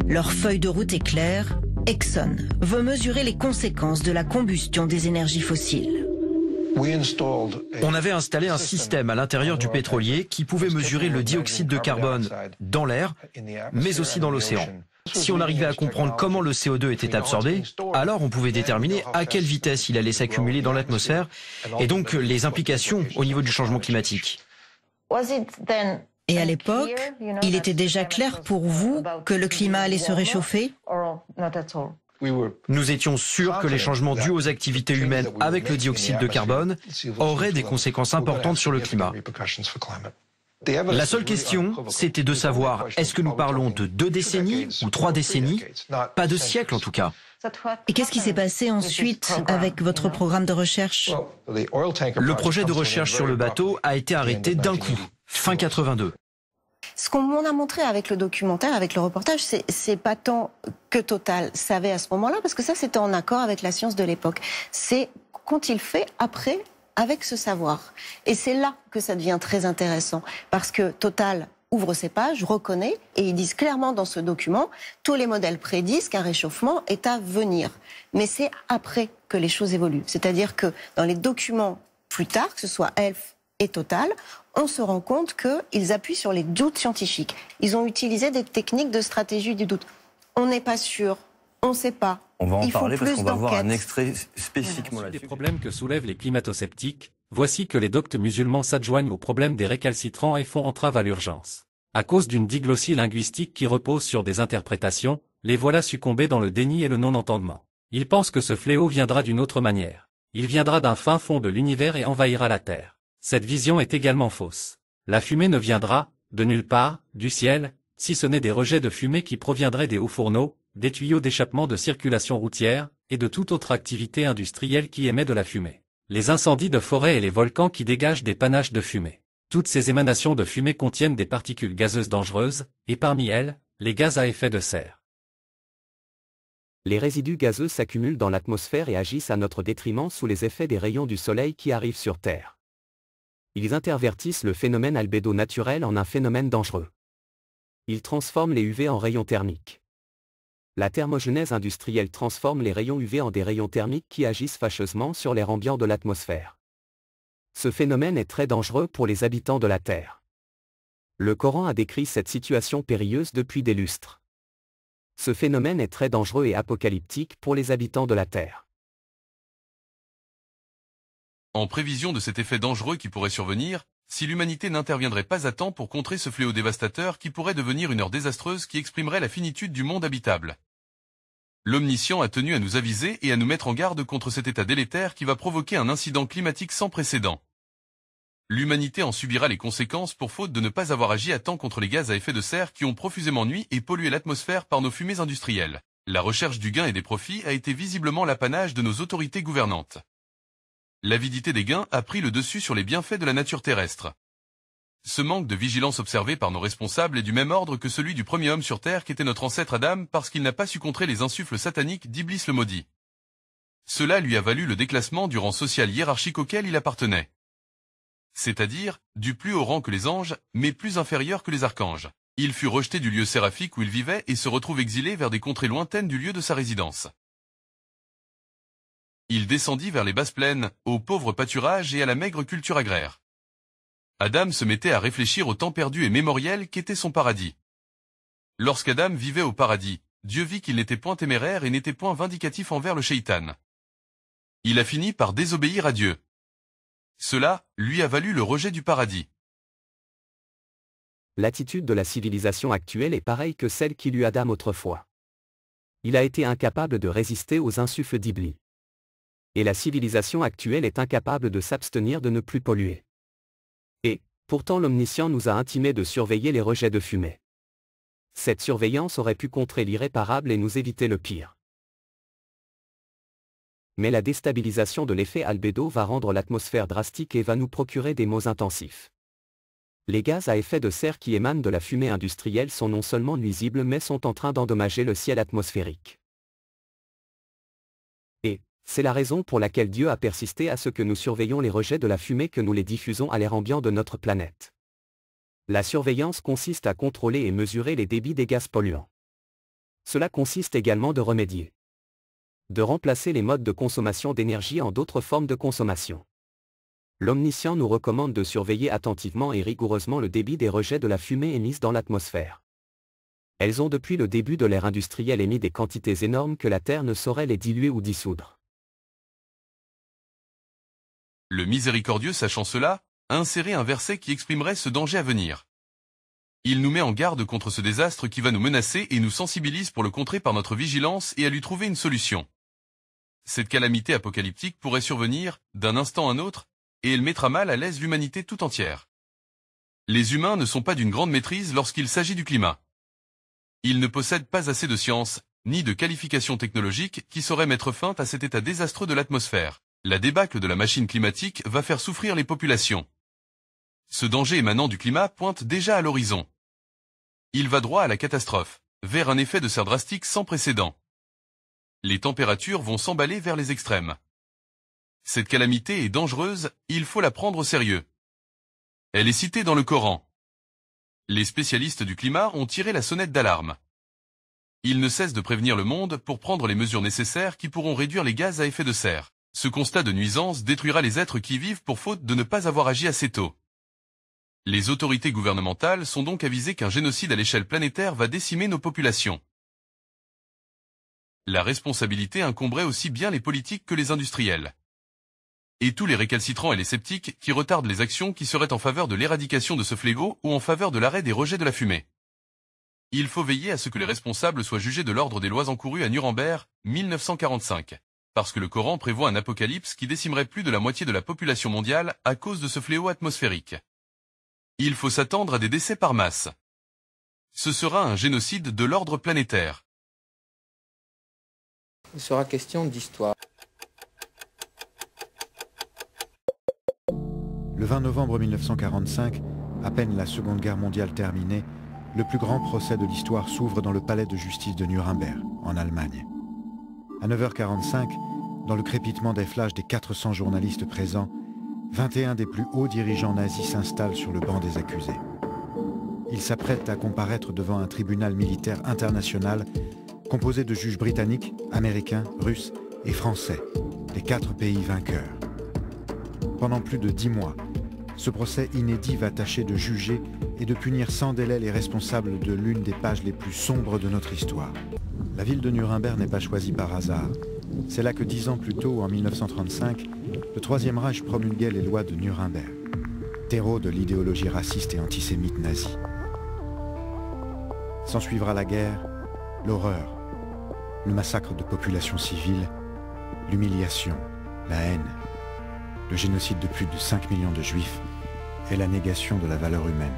Leur feuille de route est claire, Exxon veut mesurer les conséquences de la combustion des énergies fossiles. On avait installé un système à l'intérieur du pétrolier qui pouvait mesurer le dioxyde de carbone dans l'air, mais aussi dans l'océan. Si on arrivait à comprendre comment le CO2 était absorbé, alors on pouvait déterminer à quelle vitesse il allait s'accumuler dans l'atmosphère et donc les implications au niveau du changement climatique. Et à l'époque, il était déjà clair pour vous que le climat allait se réchauffer ? Nous étions sûrs que les changements dus aux activités humaines avec le dioxyde de carbone auraient des conséquences importantes sur le climat. La seule question, c'était de savoir, est-ce que nous parlons de 2 décennies ou 3 décennies? Pas de siècles en tout cas. Et qu'est-ce qui s'est passé ensuite avec votre programme de recherche? Le projet de recherche sur le bateau a été arrêté d'un coup, fin 82. Ce qu'on a montré avec le documentaire, avec le reportage, c'est pas tant que Total savait à ce moment-là, parce que ça c'était en accord avec la science de l'époque. C'est qu'ont-ils fait après avec ce savoir. Et c'est là que ça devient très intéressant, parce que Total ouvre ses pages, reconnaît, et ils disent clairement dans ce document, tous les modèles prédisent qu'un réchauffement est à venir. Mais c'est après que les choses évoluent. C'est-à-dire que dans les documents plus tard, que ce soit Elf et Total, on se rend compte qu'ils appuient sur les doutes scientifiques. Ils ont utilisé des techniques de stratégie du doute. On n'est pas sûr, on ne sait pas. On va en parler parce qu'on va voir un extrait spécifiquement là-dessus. là-dessus. Des problèmes que soulèvent les climato-sceptiques, voici que les doctes musulmans s'adjoignent au problème des récalcitrants et font entrave à l'urgence. À cause d'une diglossie linguistique qui repose sur des interprétations, les voilà succombés dans le déni et le non-entendement. Ils pensent que ce fléau viendra d'une autre manière. Il viendra d'un fin fond de l'univers et envahira la Terre. Cette vision est également fausse. La fumée ne viendra, de nulle part, du ciel, si ce n'est des rejets de fumée qui proviendraient des hauts fourneaux, des tuyaux d'échappement de circulation routière, et de toute autre activité industrielle qui émet de la fumée. Les incendies de forêt et les volcans qui dégagent des panaches de fumée. Toutes ces émanations de fumée contiennent des particules gazeuses dangereuses, et parmi elles, les gaz à effet de serre. Les résidus gazeux s'accumulent dans l'atmosphère et agissent à notre détriment sous les effets des rayons du soleil qui arrivent sur Terre. Ils intervertissent le phénomène albédo naturel en un phénomène dangereux. Ils transforment les UV en rayons thermiques. La thermogenèse industrielle transforme les rayons UV en des rayons thermiques qui agissent fâcheusement sur l'air ambiant de l'atmosphère. Ce phénomène est très dangereux pour les habitants de la Terre. Le Coran a décrit cette situation périlleuse depuis des lustres. Ce phénomène est très dangereux et apocalyptique pour les habitants de la Terre. En prévision de cet effet dangereux qui pourrait survenir, si l'humanité n'interviendrait pas à temps pour contrer ce fléau dévastateur qui pourrait devenir une heure désastreuse qui exprimerait la finitude du monde habitable. L'Omniscient a tenu à nous aviser et à nous mettre en garde contre cet état délétère qui va provoquer un incident climatique sans précédent. L'humanité en subira les conséquences pour faute de ne pas avoir agi à temps contre les gaz à effet de serre qui ont profusément nui et pollué l'atmosphère par nos fumées industrielles. La recherche du gain et des profits a été visiblement l'apanage de nos autorités gouvernantes. L'avidité des gains a pris le dessus sur les bienfaits de la nature terrestre. Ce manque de vigilance observé par nos responsables est du même ordre que celui du premier homme sur Terre qu'était notre ancêtre Adam parce qu'il n'a pas su contrer les insuffles sataniques d'Iblis le maudit. Cela lui a valu le déclassement du rang social hiérarchique auquel il appartenait. C'est-à-dire, du plus haut rang que les anges, mais plus inférieur que les archanges. Il fut rejeté du lieu séraphique où il vivait et se retrouve exilé vers des contrées lointaines du lieu de sa résidence. Il descendit vers les basses plaines, aux pauvres pâturages et à la maigre culture agraire. Adam se mettait à réfléchir au temps perdu et mémoriel qu'était son paradis. Lorsqu'Adam vivait au paradis, Dieu vit qu'il n'était point téméraire et n'était point vindicatif envers le shaitan. Il a fini par désobéir à Dieu. Cela lui a valu le rejet du paradis. L'attitude de la civilisation actuelle est pareille que celle qu'il eut Adam autrefois. Il a été incapable de résister aux insuffles d'Iblis. Et la civilisation actuelle est incapable de s'abstenir de ne plus polluer. Et, pourtant l'Omniscient nous a intimé de surveiller les rejets de fumée. Cette surveillance aurait pu contrer l'irréparable et nous éviter le pire. Mais la déstabilisation de l'effet albédo va rendre l'atmosphère drastique et va nous procurer des maux intensifs. Les gaz à effet de serre qui émanent de la fumée industrielle sont non seulement nuisibles mais sont en train d'endommager le ciel atmosphérique. Et, c'est la raison pour laquelle Dieu a persisté à ce que nous surveillions les rejets de la fumée que nous les diffusons à l'air ambiant de notre planète. La surveillance consiste à contrôler et mesurer les débits des gaz polluants. Cela consiste également de remédier. De remplacer les modes de consommation d'énergie en d'autres formes de consommation. L'Omniscient nous recommande de surveiller attentivement et rigoureusement le débit des rejets de la fumée émise dans l'atmosphère. Elles ont depuis le début de l'ère industrielle émis des quantités énormes que la Terre ne saurait les diluer ou dissoudre. Le miséricordieux, sachant cela, a inséré un verset qui exprimerait ce danger à venir. Il nous met en garde contre ce désastre qui va nous menacer et nous sensibilise pour le contrer par notre vigilance et à lui trouver une solution. Cette calamité apocalyptique pourrait survenir, d'un instant à un autre, et elle mettra mal à l'aise l'humanité tout entière. Les humains ne sont pas d'une grande maîtrise lorsqu'il s'agit du climat. Ils ne possèdent pas assez de science, ni de qualifications technologiques qui sauraient mettre fin à cet état désastreux de l'atmosphère. La débâcle de la machine climatique va faire souffrir les populations. Ce danger émanant du climat pointe déjà à l'horizon. Il va droit à la catastrophe, vers un effet de serre drastique sans précédent. Les températures vont s'emballer vers les extrêmes. Cette calamité est dangereuse, il faut la prendre au sérieux. Elle est citée dans le Coran. Les spécialistes du climat ont tiré la sonnette d'alarme. Ils ne cessent de prévenir le monde pour prendre les mesures nécessaires qui pourront réduire les gaz à effet de serre. Ce constat de nuisance détruira les êtres qui vivent pour faute de ne pas avoir agi assez tôt. Les autorités gouvernementales sont donc avisées qu'un génocide à l'échelle planétaire va décimer nos populations. La responsabilité incomberait aussi bien les politiques que les industriels. Et tous les récalcitrants et les sceptiques qui retardent les actions qui seraient en faveur de l'éradication de ce fléau ou en faveur de l'arrêt des rejets de la fumée. Il faut veiller à ce que les responsables soient jugés de l'ordre des lois encourues à Nuremberg, 1945. Parce que le Coran prévoit un apocalypse qui décimerait plus de la moitié de la population mondiale à cause de ce fléau atmosphérique. Il faut s'attendre à des décès par masse. Ce sera un génocide de l'ordre planétaire. Il sera question d'histoire. Le 20 novembre 1945, à peine la Seconde Guerre mondiale terminée, le plus grand procès de l'histoire s'ouvre dans le palais de justice de Nuremberg, en Allemagne. À 9h45, dans le crépitement des flashs des 400 journalistes présents, 21 des plus hauts dirigeants nazis s'installent sur le banc des accusés. Ils s'apprêtent à comparaître devant un tribunal militaire international composé de juges britanniques, américains, russes et français, les 4 pays vainqueurs. Pendant plus de 10 mois, ce procès inédit va tâcher de juger et de punir sans délai les responsables de l'une des pages les plus sombres de notre histoire. La ville de Nuremberg n'est pas choisie par hasard. C'est là que 10 ans plus tôt, en 1935, le Troisième Reich promulguait les lois de Nuremberg, terreau de l'idéologie raciste et antisémite nazie. S'ensuivra la guerre, l'horreur, le massacre de populations civiles, l'humiliation, la haine, le génocide de plus de 5 millions de juifs et la négation de la valeur humaine.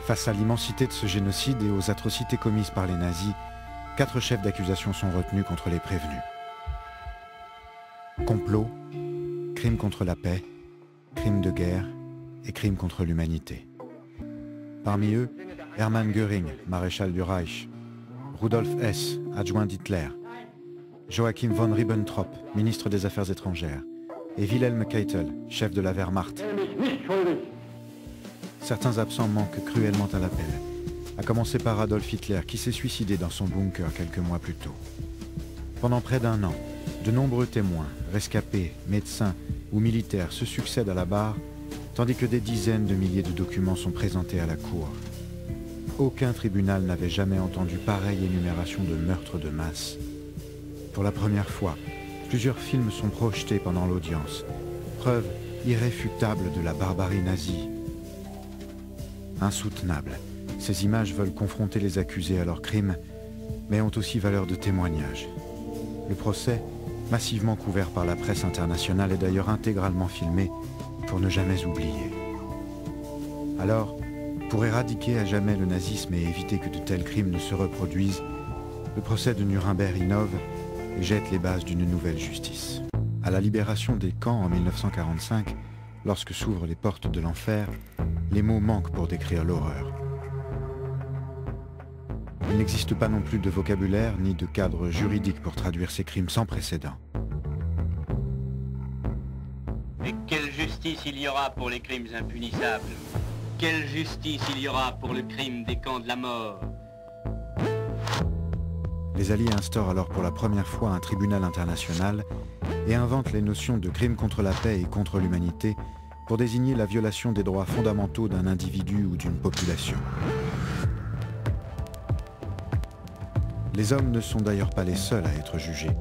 Face à l'immensité de ce génocide et aux atrocités commises par les nazis, 4 chefs d'accusation sont retenus contre les prévenus. Complot, crime contre la paix, crime de guerre et crime contre l'humanité. Parmi eux, Hermann Göring, maréchal du Reich, Rudolf Hess, adjoint d'Hitler, Joachim von Ribbentrop, ministre des Affaires étrangères, et Wilhelm Keitel, chef de la Wehrmacht. Certains absents manquent cruellement à l'appel, à commencer par Adolf Hitler qui s'est suicidé dans son bunker quelques mois plus tôt. Pendant près d'1 an, de nombreux témoins, rescapés, médecins ou militaires se succèdent à la barre, tandis que des dizaines de milliers de documents sont présentés à la cour. Aucun tribunal n'avait jamais entendu pareille énumération de meurtres de masse. Pour la première fois, plusieurs films sont projetés pendant l'audience, preuve irréfutable de la barbarie nazie. Insoutenables, ces images veulent confronter les accusés à leurs crimes, mais ont aussi valeur de témoignage. Le procès, massivement couvert par la presse internationale, est d'ailleurs intégralement filmé pour ne jamais oublier. Alors, pour éradiquer à jamais le nazisme et éviter que de tels crimes ne se reproduisent, le procès de Nuremberg innove et jette les bases d'une nouvelle justice. À la libération des camps en 1945, lorsque s'ouvrent les portes de l'enfer, les mots manquent pour décrire l'horreur. Il n'existe pas non plus de vocabulaire ni de cadre juridique pour traduire ces crimes sans précédent. Mais quelle justice il y aura pour les crimes impunissables? Quelle justice il y aura pour le crime des camps de la mort? Les Alliés instaurent alors pour la première fois un tribunal international et inventent les notions de crime contre la paix et contre l'humanité pour désigner la violation des droits fondamentaux d'un individu ou d'une population. Les hommes ne sont d'ailleurs pas les seuls à être jugés.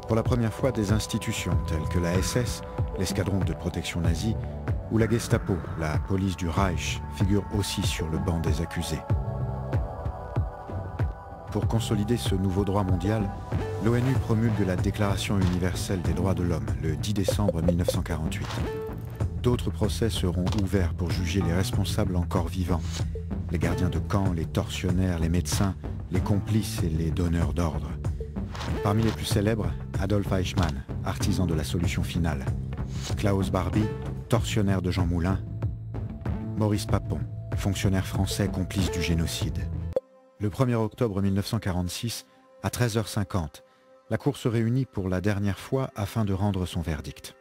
Pour la première fois, des institutions telles que la SS, l'escadron de protection nazie, où la Gestapo, la police du Reich, figure aussi sur le banc des accusés. Pour consolider ce nouveau droit mondial, l'ONU promulgue la Déclaration universelle des droits de l'homme le 10 décembre 1948. D'autres procès seront ouverts pour juger les responsables encore vivants, les gardiens de camp, les tortionnaires, les médecins, les complices et les donneurs d'ordre. Parmi les plus célèbres, Adolf Eichmann, artisan de la solution finale, Klaus Barbie, tortionnaire de Jean Moulin, Maurice Papon, fonctionnaire français complice du génocide. Le 1er octobre 1946, à 13h50, la Cour se réunit pour la dernière fois afin de rendre son verdict.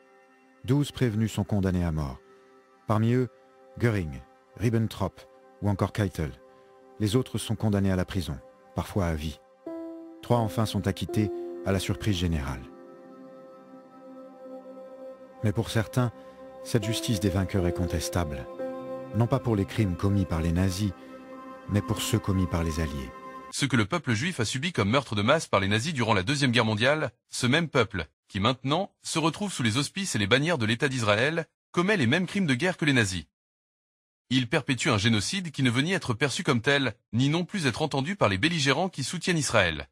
12 prévenus sont condamnés à mort. Parmi eux, Göring, Ribbentrop ou encore Keitel. Les autres sont condamnés à la prison, parfois à vie. 3 enfin sont acquittés à la surprise générale. Mais pour certains, cette justice des vainqueurs est contestable. Non pas pour les crimes commis par les nazis, mais pour ceux commis par les Alliés. Ce que le peuple juif a subi comme meurtre de masse par les nazis durant la Deuxième Guerre mondiale, ce même peuple, qui maintenant se retrouve sous les auspices et les bannières de l'État d'Israël, commet les mêmes crimes de guerre que les nazis. Il perpétue un génocide qui ne veut ni être perçu comme tel, ni non plus être entendu par les belligérants qui soutiennent Israël.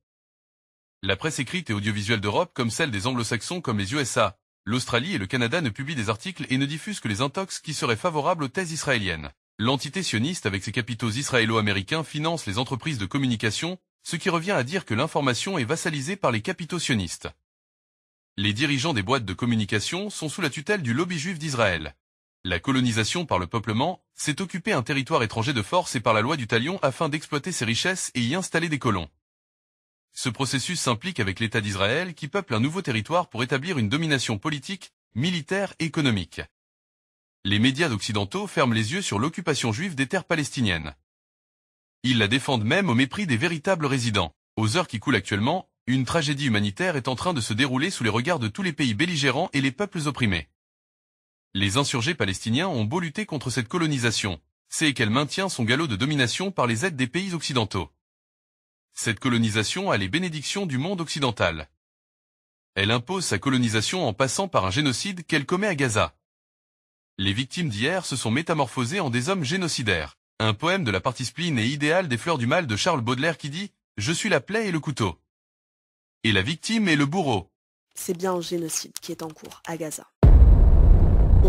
La presse écrite et audiovisuelle d'Europe, comme celle des anglo-saxons comme les USA, l'Australie et le Canada ne publient des articles et ne diffusent que les intox qui seraient favorables aux thèses israéliennes. L'entité sioniste avec ses capitaux israélo-américains finance les entreprises de communication, ce qui revient à dire que l'information est vassalisée par les capitaux sionistes. Les dirigeants des boîtes de communication sont sous la tutelle du lobby juif d'Israël. La colonisation par le peuplement, c'est occuper un territoire étranger de force et par la loi du talion afin d'exploiter ses richesses et y installer des colons. Ce processus s'implique avec l'État d'Israël qui peuple un nouveau territoire pour établir une domination politique, militaire et économique. Les médias occidentaux ferment les yeux sur l'occupation juive des terres palestiniennes. Ils la défendent même au mépris des véritables résidents. Aux heures qui coulent actuellement, une tragédie humanitaire est en train de se dérouler sous les regards de tous les pays belligérants et les peuples opprimés. Les insurgés palestiniens ont beau lutter contre cette colonisation, c'est qu'elle maintient son galop de domination par les aides des pays occidentaux. Cette colonisation a les bénédictions du monde occidental. Elle impose sa colonisation en passant par un génocide qu'elle commet à Gaza. Les victimes d'hier se sont métamorphosées en des hommes génocidaires. Un poème de la partie spleen et idéal des fleurs du mal de Charles Baudelaire qui dit « Je suis la plaie et le couteau ». Et la victime est le bourreau. C'est bien un génocide qui est en cours à Gaza.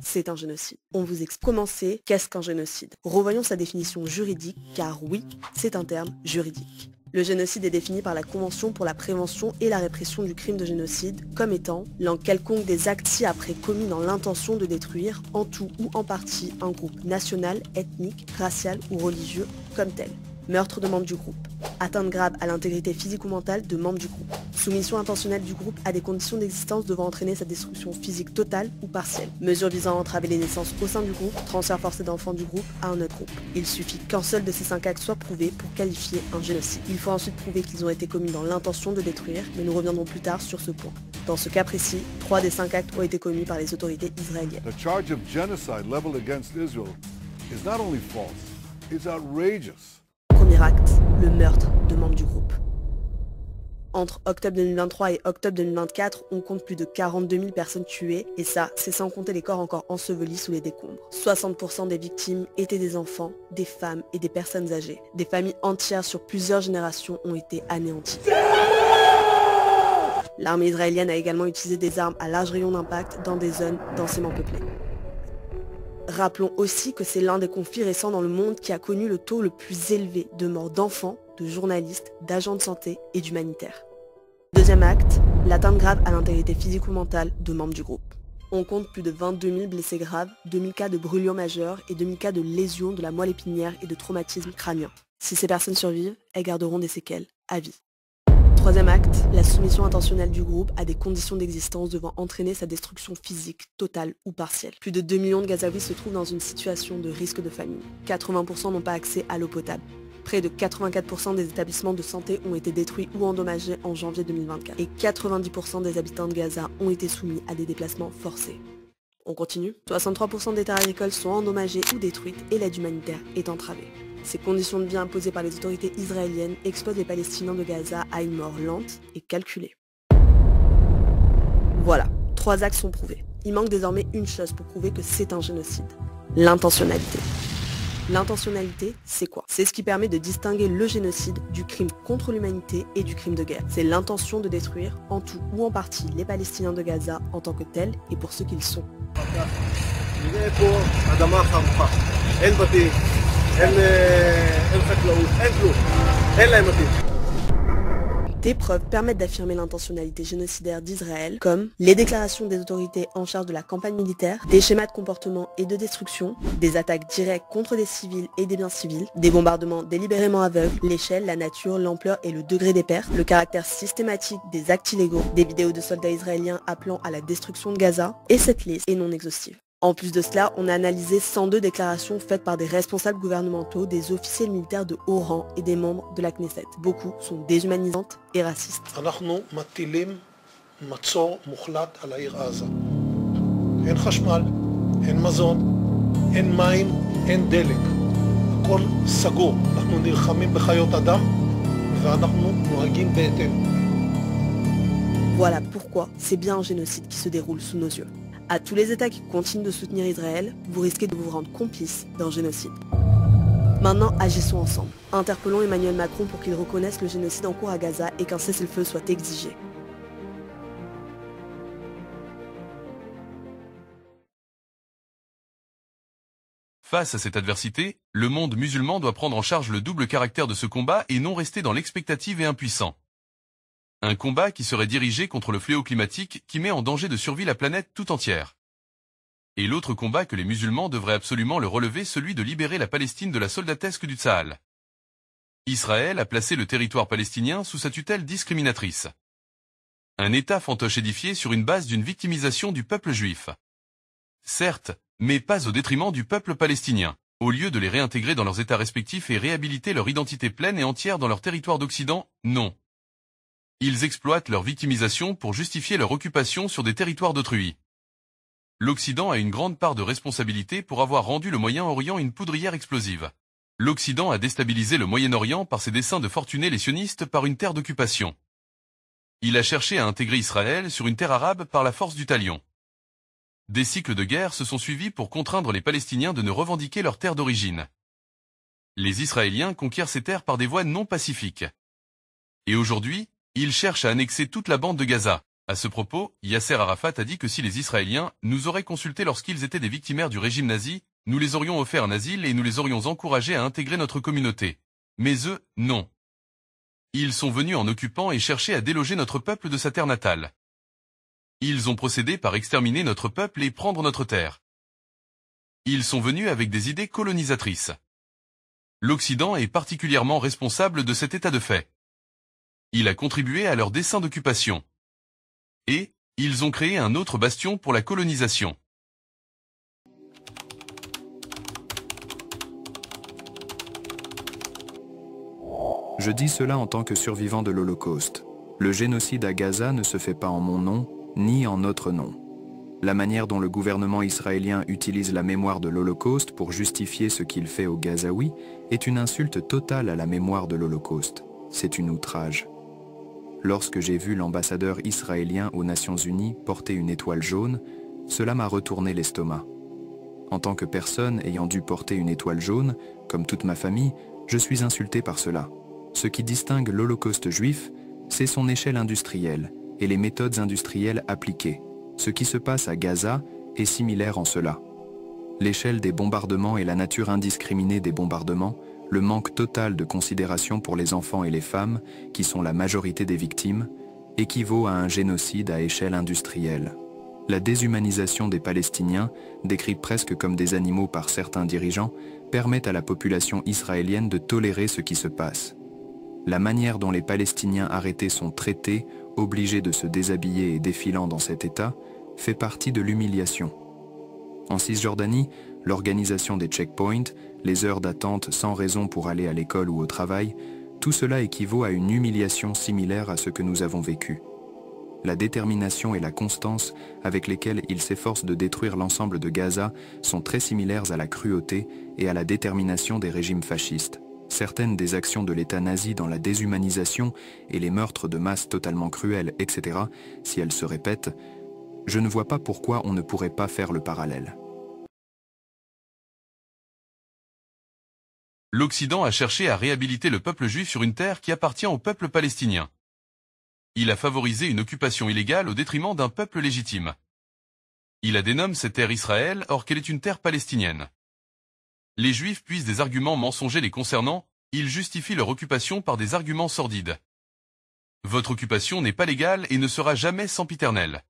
C'est un génocide. On vous explique comment c'est, qu'est-ce qu'un génocide. Revoyons sa définition juridique, car oui, c'est un terme juridique. Le génocide est défini par la Convention pour la prévention et la répression du crime de génocide comme étant l'un quelconque des actes ci-après commis dans l'intention de détruire, en tout ou en partie, un groupe national, ethnique, racial ou religieux comme tel. Meurtre de membres du groupe. Atteinte grave à l'intégrité physique ou mentale de membres du groupe. Soumission intentionnelle du groupe à des conditions d'existence devant entraîner sa destruction physique totale ou partielle. Mesures visant à entraver les naissances au sein du groupe, transfert forcé d'enfants du groupe à un autre groupe. Il suffit qu'un seul de ces 5 actes soit prouvé pour qualifier un génocide. Il faut ensuite prouver qu'ils ont été commis dans l'intention de détruire, mais nous reviendrons plus tard sur ce point. Dans ce cas précis, 3 des 5 actes ont été commis par les autorités israéliennes. The charge of genocide leveled against Israel is not only false, it's outrageous. Premier acte, le meurtre de membres du groupe. Entre octobre 2023 et octobre 2024, on compte plus de 42 000 personnes tuées, et ça, c'est sans compter les corps encore ensevelis sous les décombres. 60% des victimes étaient des enfants, des femmes et des personnes âgées. Des familles entières sur plusieurs générations ont été anéanties. L'armée israélienne a également utilisé des armes à large rayon d'impact dans des zones densément peuplées. Rappelons aussi que c'est l'un des conflits récents dans le monde qui a connu le taux le plus élevé de morts d'enfants, de journalistes, d'agents de santé et d'humanitaires. Deuxième acte, l'atteinte grave à l'intégrité physique ou mentale de membres du groupe. On compte plus de 22 000 blessés graves, 2 000 cas de brûlures majeures et 2 000 cas de lésions de la moelle épinière et de traumatisme crânien. Si ces personnes survivent, elles garderont des séquelles à vie. Troisième acte, la soumission intentionnelle du groupe à des conditions d'existence devant entraîner sa destruction physique, totale ou partielle. Plus de 2 millions de Gazaouis se trouvent dans une situation de risque de famine. 80% n'ont pas accès à l'eau potable. Près de 84% des établissements de santé ont été détruits ou endommagés en janvier 2024. Et 90% des habitants de Gaza ont été soumis à des déplacements forcés. On continue. 63% des terres agricoles sont endommagées ou détruites et l'aide humanitaire est entravée. Ces conditions de vie imposées par les autorités israéliennes exposent les Palestiniens de Gaza à une mort lente et calculée. Voilà, 3 actes sont prouvés. Il manque désormais une chose pour prouver que c'est un génocide. L'intentionnalité. L'intentionnalité, c'est quoi? C'est ce qui permet de distinguer le génocide du crime contre l'humanité et du crime de guerre. C'est l'intention de détruire, en tout ou en partie, les Palestiniens de Gaza en tant que tels et pour ce qu'ils sont. Des preuves permettent d'affirmer l'intentionnalité génocidaire d'Israël, comme les déclarations des autorités en charge de la campagne militaire, des schémas de comportement et de destruction, des attaques directes contre des civils et des biens civils, des bombardements délibérément aveugles, l'échelle, la nature, l'ampleur et le degré des pertes, le caractère systématique des actes illégaux, des vidéos de soldats israéliens appelant à la destruction de Gaza, et cette liste est non exhaustive. En plus de cela, on a analysé 102 déclarations faites par des responsables gouvernementaux, des officiels militaires de haut rang et des membres de la Knesset. Beaucoup sont déshumanisantes et racistes. Voilà pourquoi c'est bien un génocide qui se déroule sous nos yeux. À tous les États qui continuent de soutenir Israël, vous risquez de vous rendre complice d'un génocide. Maintenant, agissons ensemble. Interpellons Emmanuel Macron pour qu'il reconnaisse le génocide en cours à Gaza et qu'un cessez-le-feu soit exigé. Face à cette adversité, le monde musulman doit prendre en charge le double caractère de ce combat et non rester dans l'expectative et impuissant. Un combat qui serait dirigé contre le fléau climatique qui met en danger de survie la planète tout entière. Et l'autre combat que les musulmans devraient absolument le relever, celui de libérer la Palestine de la soldatesque du Tsahal. Israël a placé le territoire palestinien sous sa tutelle discriminatrice. Un État fantoche édifié sur une base d'une victimisation du peuple juif. Certes, mais pas au détriment du peuple palestinien. Au lieu de les réintégrer dans leurs États respectifs et réhabiliter leur identité pleine et entière dans leur territoire d'Occident, non. Ils exploitent leur victimisation pour justifier leur occupation sur des territoires d'autrui. L'Occident a une grande part de responsabilité pour avoir rendu le Moyen-Orient une poudrière explosive. L'Occident a déstabilisé le Moyen-Orient par ses desseins de fortuner les sionistes par une terre d'occupation. Il a cherché à intégrer Israël sur une terre arabe par la force du talion. Des cycles de guerre se sont suivis pour contraindre les Palestiniens de ne revendiquer leur terre d'origine. Les Israéliens conquièrent ces terres par des voies non pacifiques. Et aujourd'hui, ils cherchent à annexer toute la bande de Gaza. À ce propos, Yasser Arafat a dit que si les Israéliens nous auraient consultés lorsqu'ils étaient des victimaires du régime nazi, nous les aurions offert un asile et nous les aurions encouragés à intégrer notre communauté. Mais eux, non. Ils sont venus en occupant et cherchaient à déloger notre peuple de sa terre natale. Ils ont procédé par exterminer notre peuple et prendre notre terre. Ils sont venus avec des idées colonisatrices. L'Occident est particulièrement responsable de cet état de fait. Il a contribué à leur dessein d'occupation. Et, ils ont créé un autre bastion pour la colonisation. Je dis cela en tant que survivant de l'Holocauste. Le génocide à Gaza ne se fait pas en mon nom, ni en notre nom. La manière dont le gouvernement israélien utilise la mémoire de l'Holocauste pour justifier ce qu'il fait aux Gazaouis est une insulte totale à la mémoire de l'Holocauste. C'est une outrage. Lorsque j'ai vu l'ambassadeur israélien aux Nations Unies porter une étoile jaune, cela m'a retourné l'estomac. En tant que personne ayant dû porter une étoile jaune, comme toute ma famille, je suis insulté par cela. Ce qui distingue l'Holocauste juif, c'est son échelle industrielle et les méthodes industrielles appliquées. Ce qui se passe à Gaza est similaire en cela. L'échelle des bombardements et la nature indiscriminée des bombardements, le manque total de considération pour les enfants et les femmes, qui sont la majorité des victimes, équivaut à un génocide à échelle industrielle. La déshumanisation des Palestiniens, décrite presque comme des animaux par certains dirigeants, permet à la population israélienne de tolérer ce qui se passe. La manière dont les Palestiniens arrêtés sont traités, obligés de se déshabiller et défilant dans cet état, fait partie de l'humiliation. En Cisjordanie, l'organisation des checkpoints, les heures d'attente sans raison pour aller à l'école ou au travail, tout cela équivaut à une humiliation similaire à ce que nous avons vécu. La détermination et la constance avec lesquelles ils s'efforcent de détruire l'ensemble de Gaza sont très similaires à la cruauté et à la détermination des régimes fascistes. Certaines des actions de l'État nazi dans la déshumanisation et les meurtres de masse totalement cruels, etc., si elles se répètent, Je ne vois pas pourquoi on ne pourrait pas faire le parallèle. L'Occident a cherché à réhabiliter le peuple juif sur une terre qui appartient au peuple palestinien. Il a favorisé une occupation illégale au détriment d'un peuple légitime. Il a dénommé cette terre Israël, or qu'elle est une terre palestinienne. Les Juifs puisent des arguments mensongers les concernant, ils justifient leur occupation par des arguments sordides. Votre occupation n'est pas légale et ne sera jamais sempiternelle.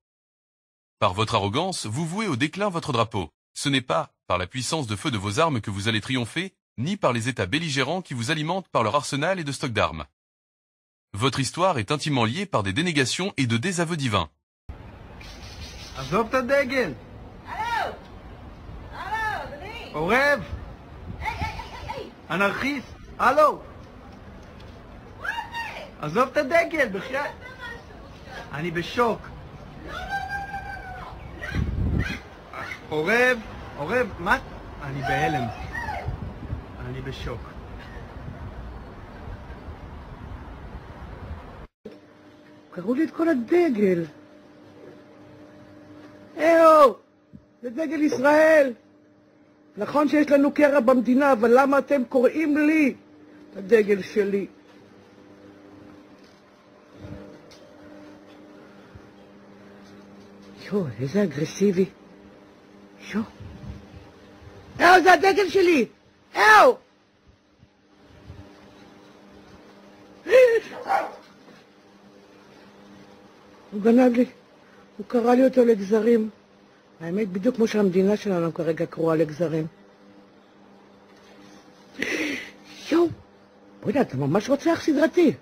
Par votre arrogance, vous vouez au déclin votre drapeau. Ce n'est pas, par la puissance de feu de vos armes que vous allez triompher, ni par les États belligérants qui vous alimentent par leur arsenal et de stock d'armes. Votre histoire est intimement liée par des dénégations et de désaveux divins. עזוב את הדגל! עורב! אנרכיסט! הלו! עזוב את הדגל, בחייאת! אני בשוק! עורב! עורב! מה? אני בהלם. אני בשוק. קראו לי את כל הדגל. זה דגל ישראל. נכון שיש לנו קרע במדינה, אבל למה אתם קוראים לי את הדגל שלי? איזה אגרסיבי. זה הדגל שלי. הוא גנב לי. הוא קרא לי אותו לגזרים. האמת, בדיוק כמו שהמדינה שלנו כרגע קרואה לגזרים. בואי, אתה ממש רוצח סדרתי.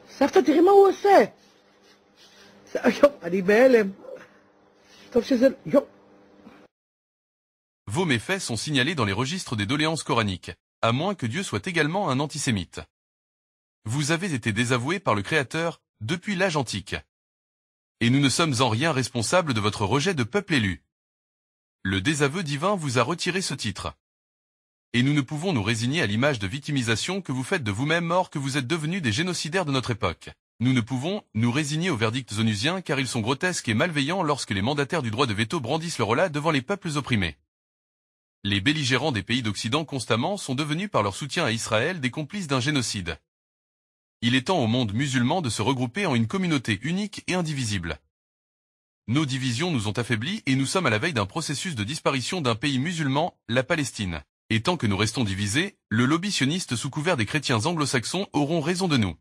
סבתא, תראי מה הוא עושה. אני בהלם. טוב שזה... Vos méfaits sont signalés dans les registres des doléances coraniques, à moins que Dieu soit également un antisémite. Vous avez été désavoué par le Créateur depuis l'âge antique. Et nous ne sommes en rien responsables de votre rejet de peuple élu. Le désaveu divin vous a retiré ce titre. Et nous ne pouvons nous résigner à l'image de victimisation que vous faites de vous-même or que vous êtes devenus des génocidaires de notre époque. Nous ne pouvons nous résigner aux verdicts onusiens car ils sont grotesques et malveillants lorsque les mandataires du droit de veto brandissent leur holà devant les peuples opprimés. Les belligérants des pays d'Occident constamment sont devenus par leur soutien à Israël des complices d'un génocide. Il est temps au monde musulman de se regrouper en une communauté unique et indivisible. Nos divisions nous ont affaiblis et nous sommes à la veille d'un processus de disparition d'un pays musulman, la Palestine. Et tant que nous restons divisés, le lobby sioniste sous couvert des chrétiens anglo-saxons auront raison de nous.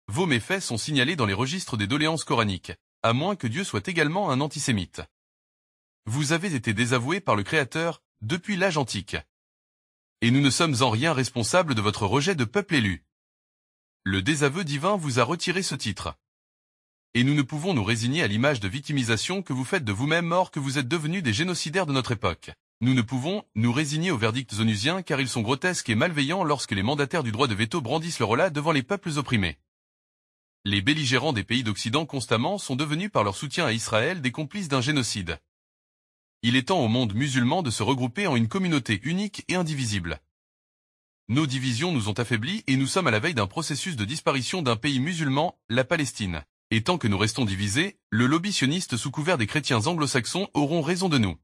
Vos méfaits sont signalés dans les registres des doléances coraniques, à moins que Dieu soit également un antisémite. Vous avez été désavoué par le Créateur depuis l'âge antique. Et nous ne sommes en rien responsables de votre rejet de peuple élu. Le désaveu divin vous a retiré ce titre. Et nous ne pouvons nous résigner à l'image de victimisation que vous faites de vous-même or que vous êtes devenus des génocidaires de notre époque. Nous ne pouvons nous résigner aux verdicts onusiens car ils sont grotesques et malveillants lorsque les mandataires du droit de veto brandissent leur holà devant les peuples opprimés. Les belligérants des pays d'Occident constamment sont devenus par leur soutien à Israël des complices d'un génocide. Il est temps au monde musulman de se regrouper en une communauté unique et indivisible. Nos divisions nous ont affaiblis et nous sommes à la veille d'un processus de disparition d'un pays musulman, la Palestine. Et tant que nous restons divisés, le lobby sioniste sous couvert des chrétiens anglo-saxons auront raison de nous.